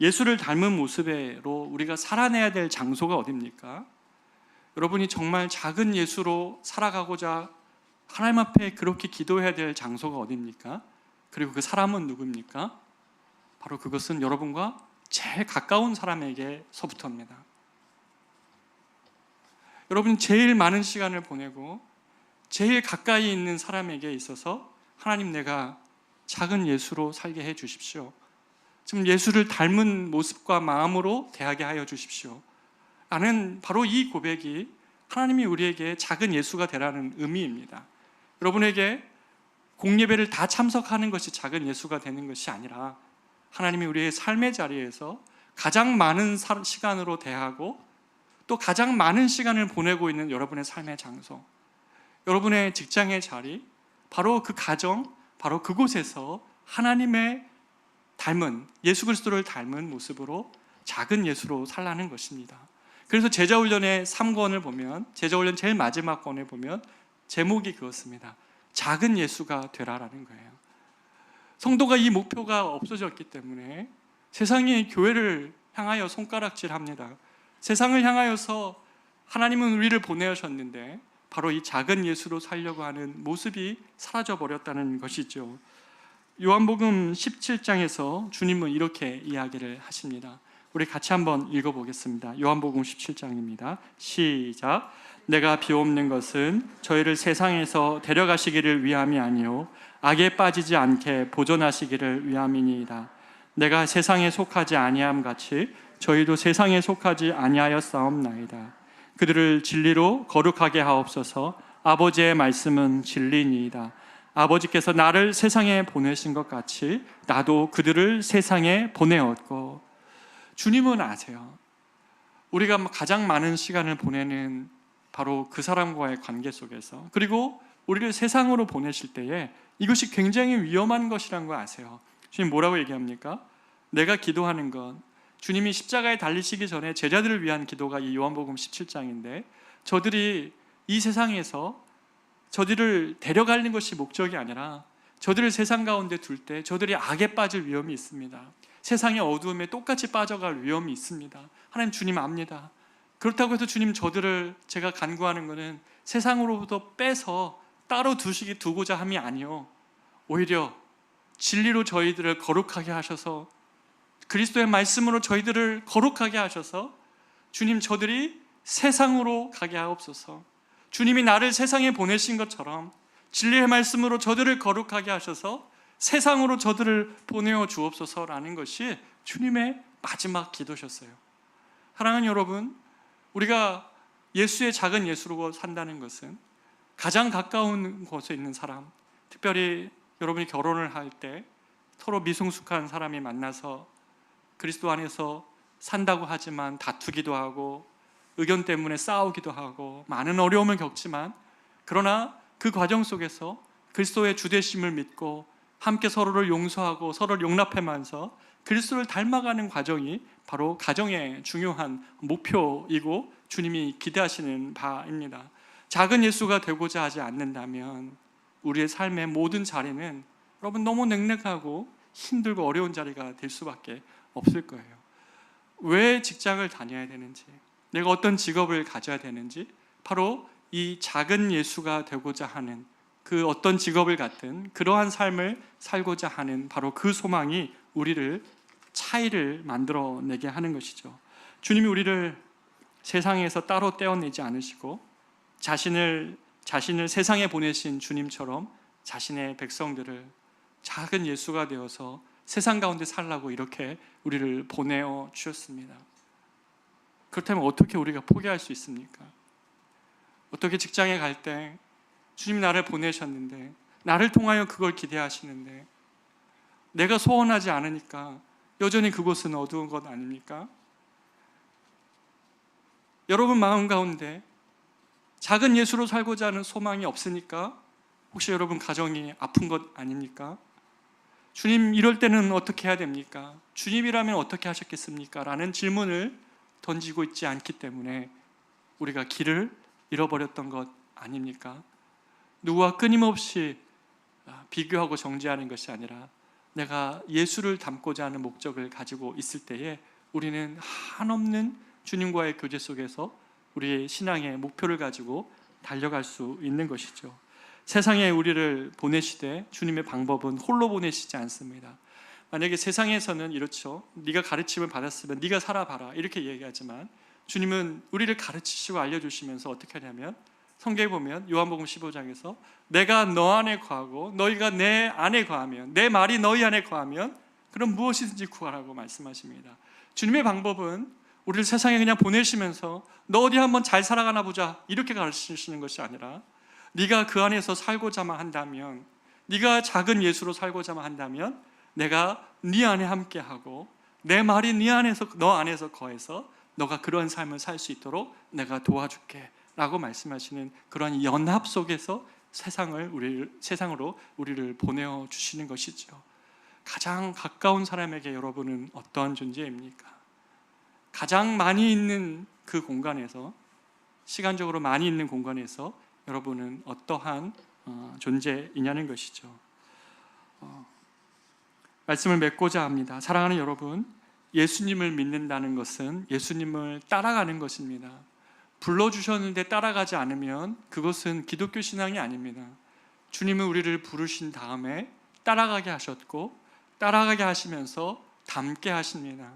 예수를 닮은 모습으로 우리가 살아내야 될 장소가 어디입니까? 여러분이 정말 작은 예수로 살아가고자 하나님 앞에 그렇게 기도해야 될 장소가 어디입니까? 그리고 그 사람은 누구입니까? 바로 그것은 여러분과 제일 가까운 사람에게서부터입니다. 여러분 제일 많은 시간을 보내고 제일 가까이 있는 사람에게 있어서 하나님, 내가 작은 예수로 살게 해 주십시오. 지금 예수를 닮은 모습과 마음으로 대하게 하여 주십시오. 라는 바로 이 고백이 하나님이 우리에게 작은 예수가 되라는 의미입니다. 여러분에게 공예배를 다 참석하는 것이 작은 예수가 되는 것이 아니라 하나님이 우리의 삶의 자리에서 가장 많은 시간으로 대하고 또 가장 많은 시간을 보내고 있는 여러분의 삶의 장소, 여러분의 직장의 자리, 바로 그 가정, 바로 그곳에서 하나님의 닮은, 예수 그리스도를 닮은 모습으로 작은 예수로 살라는 것입니다. 그래서 제자훈련의 3권을 보면, 제자훈련 제일 마지막 권에 보면 제목이 그렇습니다. 작은 예수가 되라라는 거예요. 성도가 이 목표가 없어졌기 때문에 세상이 교회를 향하여 손가락질합니다. 세상을 향하여서 하나님은 우리를 보내셨는데 바로 이 작은 예수로 살려고 하는 모습이 사라져 버렸다는 것이죠. 요한복음 17장에서 주님은 이렇게 이야기를 하십니다. 우리 같이 한번 읽어보겠습니다. 요한복음 17장입니다. 시작. 내가 비옵는 것은 저희를 세상에서 데려가시기를 위함이 아니요 악에 빠지지 않게 보존하시기를 위함이니이다. 내가 세상에 속하지 아니함 같이 저희도 세상에 속하지 아니하였사옵나이다. 그들을 진리로 거룩하게 하옵소서. 아버지의 말씀은 진리니이다. 아버지께서 나를 세상에 보내신 것 같이 나도 그들을 세상에 보내었고. 주님은 아세요. 우리가 가장 많은 시간을 보내는 바로 그 사람과의 관계 속에서, 그리고 우리를 세상으로 보내실 때에 이것이 굉장히 위험한 것이라는 거 아세요. 주님 뭐라고 얘기합니까? 내가 기도하는 건, 주님이 십자가에 달리시기 전에 제자들을 위한 기도가 이 요한복음 17장인데 저들이 이 세상에서 저들을 데려가는 것이 목적이 아니라 저들을 세상 가운데 둘 때 저들이 악에 빠질 위험이 있습니다. 세상의 어두움에 똑같이 빠져갈 위험이 있습니다. 하나님 주님 압니다. 그렇다고 해서 주님 저들을 제가 간구하는 것은 세상으로부터 빼서 따로 두고자 함이 아니요, 오히려 진리로 저희들을 거룩하게 하셔서 그리스도의 말씀으로 저희들을 거룩하게 하셔서 주님 저들이 세상으로 가게 하옵소서. 주님이 나를 세상에 보내신 것처럼 진리의 말씀으로 저들을 거룩하게 하셔서 세상으로 저들을 보내어 주옵소서라는 것이 주님의 마지막 기도셨어요. 사랑하는 여러분, 우리가 예수의 작은 예수로 산다는 것은 가장 가까운 곳에 있는 사람, 특별히 여러분이 결혼을 할 때 서로 미성숙한 사람이 만나서 그리스도 안에서 산다고 하지만 다투기도 하고 의견 때문에 싸우기도 하고 많은 어려움을 겪지만, 그러나 그 과정 속에서 그리스도의 주되심을 믿고 함께 서로를 용서하고 서로를 용납하면서 그리스도를 닮아가는 과정이 바로 가정의 중요한 목표이고 주님이 기대하시는 바입니다. 작은 예수가 되고자 하지 않는다면 우리의 삶의 모든 자리는 여러분 너무 냉랭하고 힘들고 어려운 자리가 될 수밖에 없을 거예요. 왜 직장을 다녀야 되는지, 내가 어떤 직업을 가져야 되는지, 바로 이 작은 예수가 되고자 하는 그 어떤 직업을 갖든 그러한 삶을 살고자 하는 바로 그 소망이 우리를 차이를 만들어내게 하는 것이죠. 주님이 우리를 세상에서 따로 떼어내지 않으시고 자신을 세상에 보내신 주님처럼 자신의 백성들을 작은 예수가 되어서 세상 가운데 살라고 이렇게 우리를 보내어 주셨습니다. 그렇다면 어떻게 우리가 포기할 수 있습니까? 어떻게 직장에 갈 때 주님 나를 보내셨는데 나를 통하여 그걸 기대하시는데 내가 소원하지 않으니까 여전히 그곳은 어두운 것 아닙니까? 여러분 마음 가운데 작은 예수로 살고자 하는 소망이 없으니까 혹시 여러분 가정이 아픈 것 아닙니까? 주님 이럴 때는 어떻게 해야 됩니까? 주님이라면 어떻게 하셨겠습니까? 라는 질문을 던지고 있지 않기 때문에 우리가 길을 잃어버렸던 것 아닙니까? 누구와 끊임없이 비교하고 정죄하는 것이 아니라 내가 예수를 닮고자 하는 목적을 가지고 있을 때에 우리는 한없는 주님과의 교제 속에서 우리의 신앙의 목표를 가지고 달려갈 수 있는 것이죠. 세상에 우리를 보내시되 주님의 방법은 홀로 보내시지 않습니다. 만약에 세상에서는 이렇죠. 네가 가르침을 받았으면 네가 살아봐라 이렇게 얘기하지만 주님은 우리를 가르치시고 알려주시면서 어떻게 하냐면 성경에 보면 요한복음 15장에서 내가 너 안에 거하고 너희가 내 안에 거하면, 내 말이 너희 안에 거하면 그럼 무엇이든지 구하라고 말씀하십니다. 주님의 방법은 우리를 세상에 그냥 보내시면서 너 어디 한번 잘 살아가나 보자 이렇게 가르치시는 것이 아니라 네가 그 안에서 살고자만 한다면, 네가 작은 예수로 살고자만 한다면 내가 네 안에 함께하고 내 말이 네 안에서, 너 안에서 거해서 너가 그런 삶을 살 수 있도록 내가 도와줄게 라고 말씀하시는 그런 연합 속에서 세상으로 우리를 보내어 주시는 것이죠. 가장 가까운 사람에게 여러분은 어떠한 존재입니까? 가장 많이 있는 그 공간에서, 시간적으로 많이 있는 공간에서 여러분은 어떠한 존재이냐는 것이죠. 말씀을 맺고자 합니다. 사랑하는 여러분, 예수님을 믿는다는 것은 예수님을 따라가는 것입니다. 불러주셨는데 따라가지 않으면 그것은 기독교 신앙이 아닙니다. 주님은 우리를 부르신 다음에 따라가게 하셨고 따라가게 하시면서 닮게 하십니다.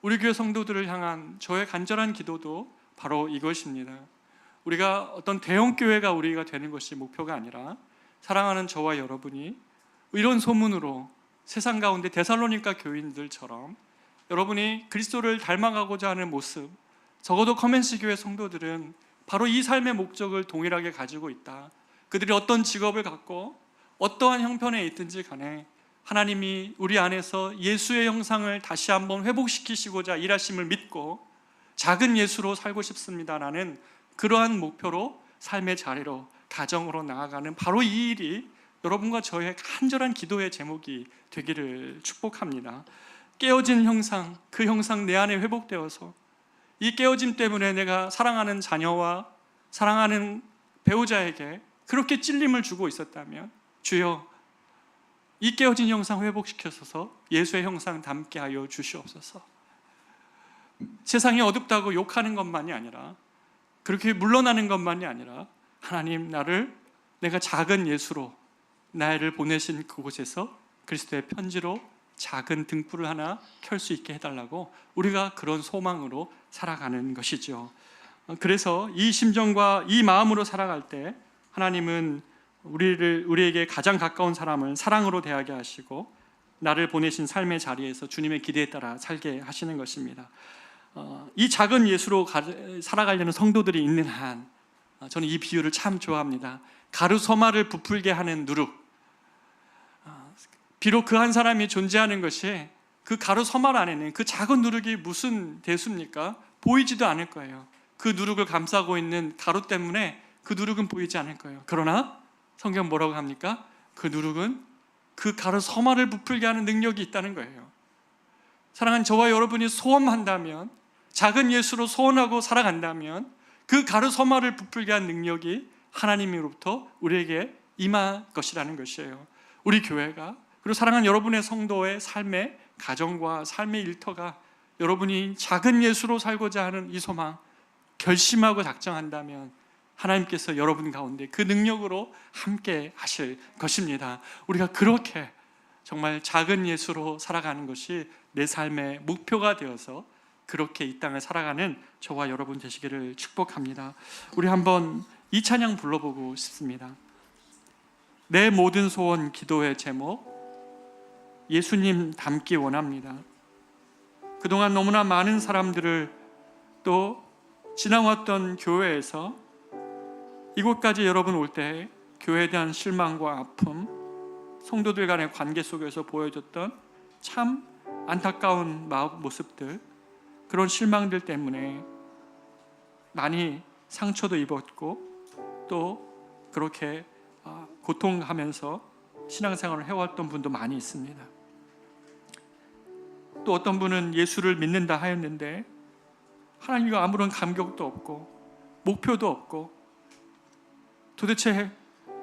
우리 교회 성도들을 향한 저의 간절한 기도도 바로 이것입니다. 우리가 어떤 대형 교회가 우리가 되는 것이 목표가 아니라 사랑하는 저와 여러분이 이런 소문으로 세상 가운데 데살로니가 교인들처럼 여러분이 그리스도를 닮아가고자 하는 모습, 적어도 커맨스 교회 성도들은 바로 이 삶의 목적을 동일하게 가지고 있다. 그들이 어떤 직업을 갖고 어떠한 형편에 있든지 간에 하나님이 우리 안에서 예수의 형상을 다시 한번 회복시키시고자 일하심을 믿고 작은 예수로 살고 싶습니다라는 그러한 목표로 삶의 자리로 가정으로 나아가는 바로 이 일이 여러분과 저의 간절한 기도의 제목이 되기를 축복합니다. 깨어진 형상, 그 형상 내 안에 회복되어서 이 깨어짐 때문에 내가 사랑하는 자녀와 사랑하는 배우자에게 그렇게 찔림을 주고 있었다면 주여 이 깨어진 형상 회복시켜서 예수의 형상 닮게 하여 주시옵소서. 세상이 어둡다고 욕하는 것만이 아니라 그렇게 물러나는 것만이 아니라 하나님 나를 내가 작은 예수로 나를 보내신 그곳에서 그리스도의 편지로 작은 등불을 하나 켤 수 있게 해달라고 우리가 그런 소망으로 살아가는 것이죠. 그래서 이 심정과 이 마음으로 살아갈 때 하나님은 우리에게 가장 가까운 사람을 사랑으로 대하게 하시고 나를 보내신 삶의 자리에서 주님의 기대에 따라 살게 하시는 것입니다. 이 작은 예수로 살아가려는 성도들이 있는 한 저는 이 비유를 참 좋아합니다. 가루서마를 부풀게 하는 누룩. 비록 그 한 사람이 존재하는 것이 그 가루서말 안에는 그 작은 누룩이 무슨 대수입니까? 보이지도 않을 거예요. 그 누룩을 감싸고 있는 가루 때문에 그 누룩은 보이지 않을 거예요. 그러나 성경 뭐라고 합니까? 그 누룩은 그 가루서말을 부풀게 하는 능력이 있다는 거예요. 사랑하는 저와 여러분이 소원한다면, 작은 예수로 소원하고 살아간다면 그 가루서말을 부풀게 하는 능력이 하나님으로부터 우리에게 임할 것이라는 것이에요. 우리 교회가, 그리고 사랑하는 여러분의 성도의 삶의 가정과 삶의 일터가 여러분이 작은 예수로 살고자 하는 이 소망 결심하고 작정한다면 하나님께서 여러분 가운데 그 능력으로 함께 하실 것입니다. 우리가 그렇게 정말 작은 예수로 살아가는 것이 내 삶의 목표가 되어서 그렇게 이 땅을 살아가는 저와 여러분 되시기를 축복합니다. 우리 한번 이 찬양 불러보고 싶습니다. 내 모든 소원 기도의 제목, 예수님 닮기 원합니다. 그동안 너무나 많은 사람들을 또 지나왔던 교회에서 이곳까지 여러분 올 때 교회에 대한 실망과 아픔, 성도들 간의 관계 속에서 보여줬던 참 안타까운 모습들, 그런 실망들 때문에 많이 상처도 입었고 또 그렇게 고통하면서 신앙생활을 해왔던 분도 많이 있습니다. 또 어떤 분은 예수를 믿는다 하였는데 하나님과 아무런 감격도 없고 목표도 없고 도대체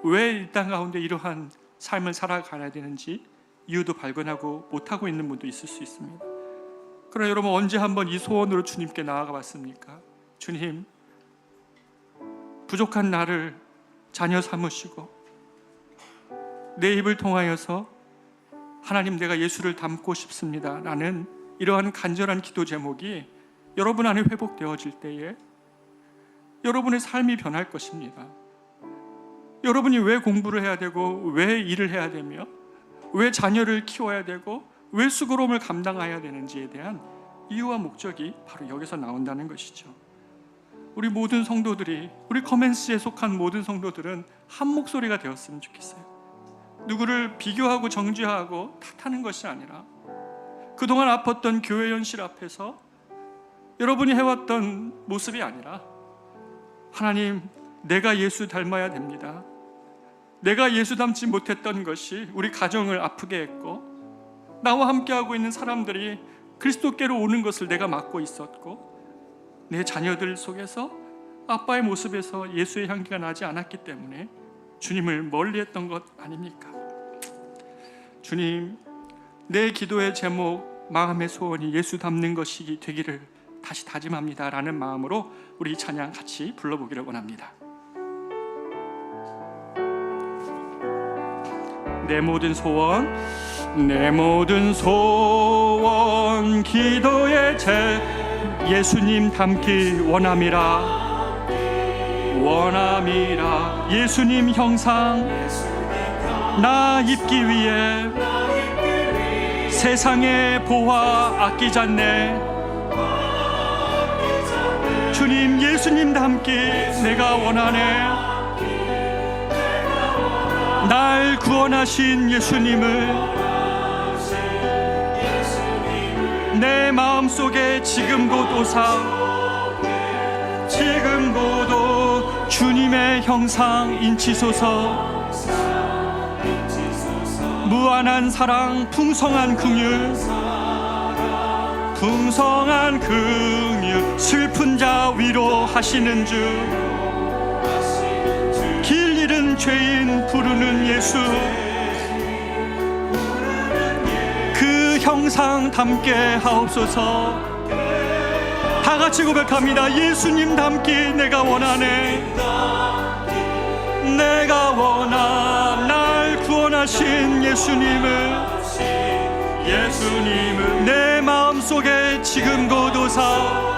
왜 이 땅 가운데 이러한 삶을 살아가야 되는지 이유도 발견하고 못하고 있는 분도 있을 수 있습니다. 그러나 여러분, 언제 한번 이 소원으로 주님께 나아가 봤습니까? 주님, 부족한 나를 자녀 삼으시고 내 입을 통하여서 하나님 내가 예수를 닮고 싶습니다 라는 이러한 간절한 기도 제목이 여러분 안에 회복되어질 때에 여러분의 삶이 변할 것입니다. 여러분이 왜 공부를 해야 되고 왜 일을 해야 되며 왜 자녀를 키워야 되고 왜 수고로움을 감당해야 되는지에 대한 이유와 목적이 바로 여기서 나온다는 것이죠. 우리 모든 성도들이, 우리 커맨스에 속한 모든 성도들은 한 목소리가 되었으면 좋겠어요. 누구를 비교하고 정죄하고 탓하는 것이 아니라 그동안 아팠던 교회 현실 앞에서 여러분이 해왔던 모습이 아니라 하나님, 내가 예수 닮아야 됩니다. 내가 예수 닮지 못했던 것이 우리 가정을 아프게 했고 나와 함께하고 있는 사람들이 그리스도께로 오는 것을 내가 막고 있었고 내 자녀들 속에서 아빠의 모습에서 예수의 향기가 나지 않았기 때문에 주님을 멀리했던 것 아닙니까? 주님, 내 기도의 제목, 마음의 소원이 예수 닮는 것이 되기를 다시 다짐합니다 라는 마음으로 우리 찬양 같이 불러보기를 원합니다. 내 모든 소원, 내 모든 소원 기도의 제 예수님 닮기 원함이라 원함이라. 예수님 형상 나 입기 위해 세상의 보화 아끼지 않네. 주님 예수님 닮기 내가 원하네. 날 구원하신 예수님을 내 마음속에 지금 곧 오사 지금 곧 주님의 형상 인치소서. 무한한 사랑 풍성한 긍휼 풍성한 긍휼 슬픈 자 위로하시는 주 길 잃은 죄인 부르는 예수 그 형상 닮게 하옵소서. 다 같이 고백합니다. 예수님 닮기 내가 원하네. 내가 원하 날 구원하신 예수님을 내 마음속에 지금 곧 오사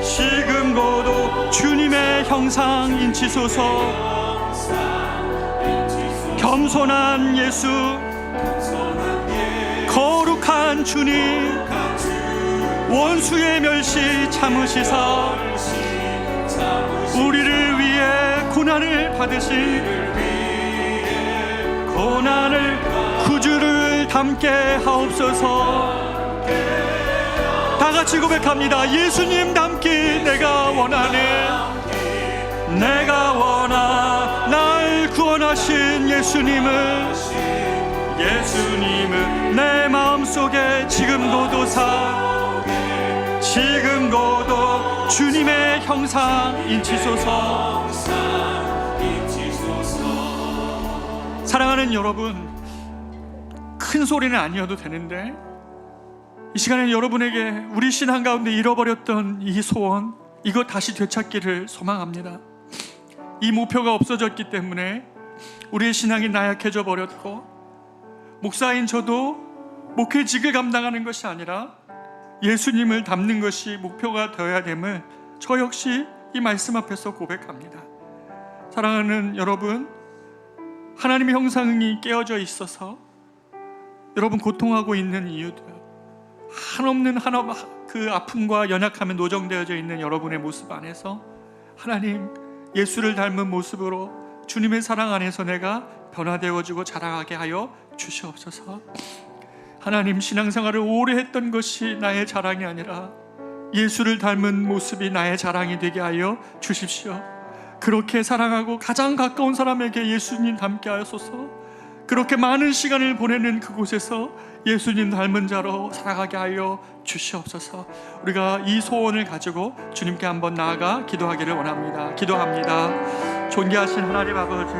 지금 곧 주님의 형상 인치소서. 겸손한 예수 거룩한 주님 원수의 멸시 참으시사 우리를 위해 고난을 받으신 고난을 구주를 닮게 하옵소서. 다 같이 고백합니다. 예수님 닮기 내가 원하네. 내가 원하 날 구원하신 예수님을 내 마음속에 지금 곧 오사 지금 곧 주님의 형상 인치소서. 사랑하는 여러분, 큰 소리는 아니어도 되는데 이 시간에 여러분에게 우리 신앙 가운데 잃어버렸던 이 소원, 이거 다시 되찾기를 소망합니다. 이 목표가 없어졌기 때문에 우리의 신앙이 나약해져 버렸고, 목사인 저도 목회직을 감당하는 것이 아니라 예수님을 닮는 것이 목표가 되어야 됨을 저 역시 이 말씀 앞에서 고백합니다. 사랑하는 여러분, 하나님의 형상이 깨어져 있어서 여러분 고통하고 있는 이유도 한없는 그 아픔과 연약함에 노정되어져 있는 여러분의 모습 안에서 하나님 예수를 닮은 모습으로 주님의 사랑 안에서 내가 변화되어지고 자라가게 하여 주시옵소서. 하나님, 신앙생활을 오래 했던 것이 나의 자랑이 아니라 예수를 닮은 모습이 나의 자랑이 되게 하여 주십시오. 그렇게 사랑하고 가장 가까운 사람에게 예수님 닮게 하소서. 그렇게 많은 시간을 보내는 그곳에서 예수님 닮은 자로 살아가게 하여 주시옵소서. 우리가 이 소원을 가지고 주님께 한번 나아가 기도하기를 원합니다. 기도합니다. 존귀하신 하나님 아버지,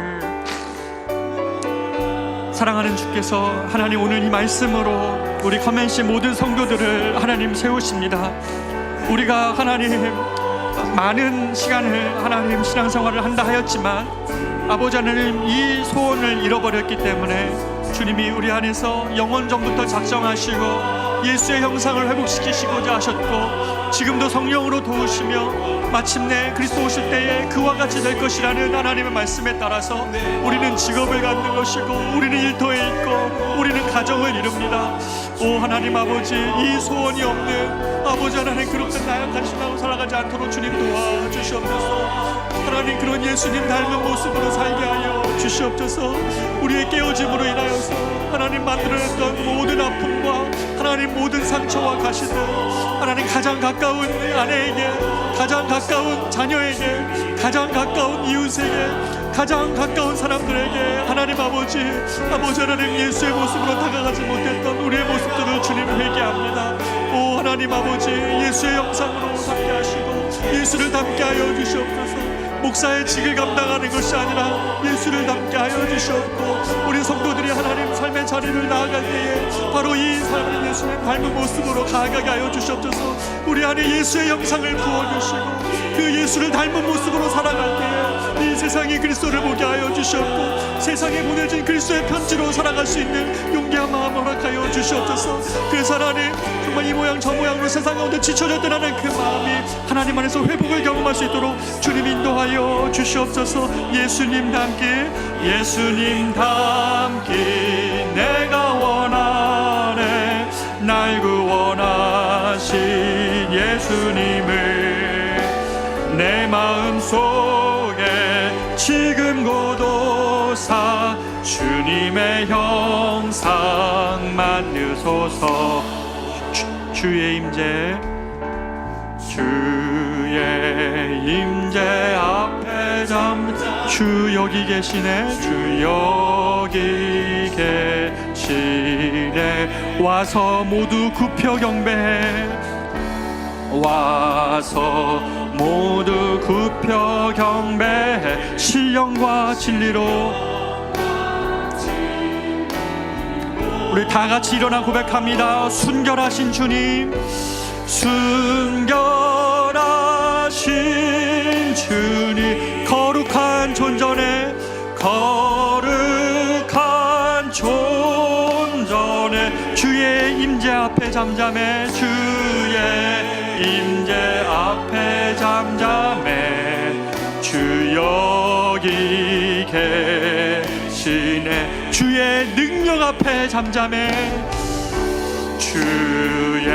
사랑하는 주께서 하나님 오늘 이 말씀으로 우리 커맨시 모든 성도들을 하나님 세우십니다. 우리가 하나님 많은 시간을 하나님 신앙생활을 한다 하였지만 아버지 하나님 이 소원을 잃어버렸기 때문에 주님이 우리 안에서 영원 전부터 작정하시고 예수의 형상을 회복시키시고자 하셨고, 지금도 성령으로 도우시며 마침내 그리스도 오실 때에 그와 같이 될 것이라는 하나님의 말씀에 따라서 우리는 직업을 갖는 것이고, 우리는 일터에 있고, 우리는 가정을 이룹니다. 오 하나님 아버지, 이 소원이 없는 아버지 하나님 그렇게 나약한 신앙으로 살아가지 않도록 주님 도와주시옵소서. 하나님 그런 예수님 닮은 모습으로 살게 하여 주시옵소서. 우리의 깨어짐으로 인하여서 하나님 만들어냈던 모든 아픔과 하나님 모든 상처와 가시들, 하나님 가장 가까운 아내에게, 가장 가까운 자녀에게, 가장 가까운 이웃에게, 가장 가까운 사람들에게 하나님 아버지 하나님 예수의 모습으로 다가가지 못했던 우리의 모습들을 주님 회개합니다. 오 하나님 아버지, 예수의 형상으로 닮게 하시고 예수를 닮게 하여 주시옵소서. 목사의 직을 감당하는 것이 아니라 예수를 닮게 하여 주시옵고, 우리 성도들이 하나님 삶의 자리를 나아갈 때에 바로 이 삶을 예수님 닮은 모습으로 가게 하여 주시옵소서. 우리 안에 예수의 형상을 부어주시고 그 예수를 닮은 모습으로 살아갈 때에 이 세상이 그리스도를 보게 하여 주시옵고, 세상에 보내진 그리스도의 편지로 살아갈 수 있는 용기한 마음 허락하여 주시옵소서. 그래서 하나님 정말 이 모양 저 모양으로 세상 가운데 지쳐졌던 하는 그 마음이 하나님 안에서 회복을 경험할 수 있도록 주님 인도하여 주시옵소서. 예수님 닮기, 예수님 닮기 내가 원하네. 날 구원하신 예수님을 내 마음속에 지금 고도사 주님의 형상 만드소서. 주의 임재, 주의 임재 앞에 주 여기 계시네. 주 여기 계시네. 와서 모두 굽혀 경배해. 와서 모두 굽혀 경배해. 신령과 진리로 우리 다 같이 일어나 고백합니다. 순결하신 주님, 순결하신 주님, 거룩한 존전에 거룩한 존전에 주의 임재 앞에 잠잠해. 주의 임재 앞에 잠잠해. 주 여기 계시네. 주의 능력 앞에 잠잠해. 주의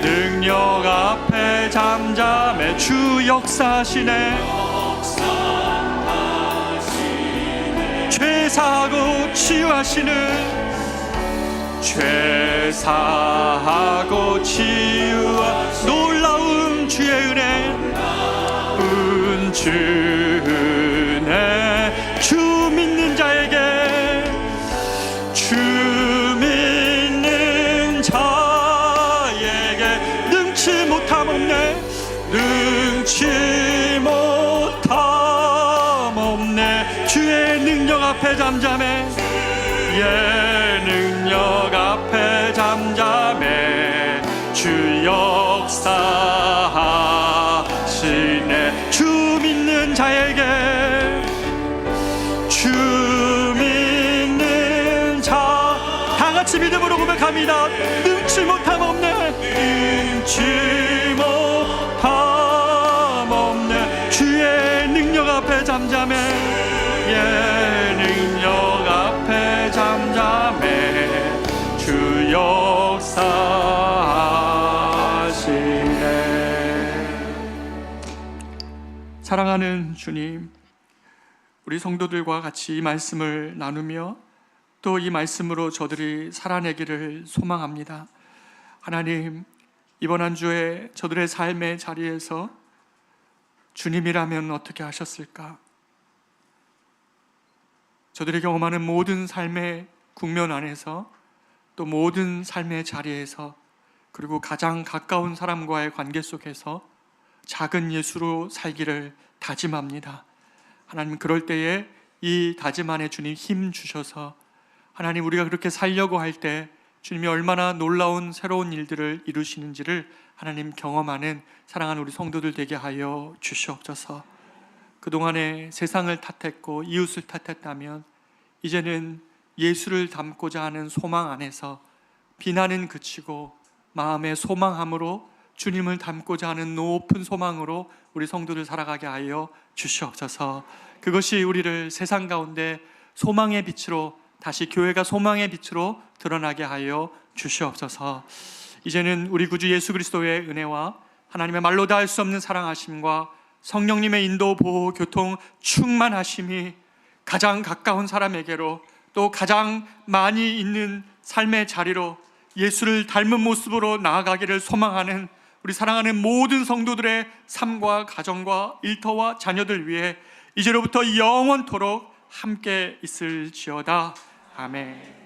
능력 앞에 잠잠해. 주 역사하시네. 죄사하고 치유하시는, 죄사하고 치유하 놀라운 주의 은혜, 은혜. 주 믿는 자에게, 주 믿는 자에게 능치 못함 없네. 능치 못함 없네. 주의 능력 앞에 잠잠해. 예, 능력 앞에 잠잠해. 주 역사하시네. 주 믿는 자에게, 주 믿는 자, 다 같이 믿음으로 고백합니다. 능치 못함 없네. 능치 못함 없네. 주의 능력 앞에 잠잠해. 예, 능력 앞에 잠잠해. 주 역사하시네. 사랑하는 주님, 우리 성도들과 같이 이 말씀을 나누며 또 이 말씀으로 저들이 살아내기를 소망합니다. 하나님, 이번 한 주에 저들의 삶의 자리에서 주님이라면 어떻게 하셨을까? 저들이 경험하는 모든 삶의 국면 안에서, 또 모든 삶의 자리에서, 그리고 가장 가까운 사람과의 관계 속에서 작은 예수로 살기를 다짐합니다. 하나님, 그럴 때에 이 다짐 안에 주님 힘 주셔서 하나님, 우리가 그렇게 살려고 할 때 주님이 얼마나 놀라운 새로운 일들을 이루시는지를 하나님 경험하는 사랑하는 우리 성도들 되게 하여 주시옵소서. 그동안에 세상을 탓했고 이웃을 탓했다면 이제는 예수를 닮고자 하는 소망 안에서 비난은 그치고 마음의 소망함으로 주님을 닮고자 하는 높은 소망으로 우리 성도들 살아가게 하여 주시옵소서. 그것이 우리를 세상 가운데 소망의 빛으로, 다시 교회가 소망의 빛으로 드러나게 하여 주시옵소서. 이제는 우리 구주 예수 그리스도의 은혜와 하나님의 말로 다 할 수 없는 사랑하심과 성령님의 인도, 보호, 교통, 충만하심이 가장 가까운 사람에게로, 또 가장 많이 있는 삶의 자리로 예수를 닮은 모습으로 나아가기를 소망하는 우리 사랑하는 모든 성도들의 삶과 가정과 일터와 자녀들 위해 이제로부터 영원토록 함께 있을지어다. 아멘.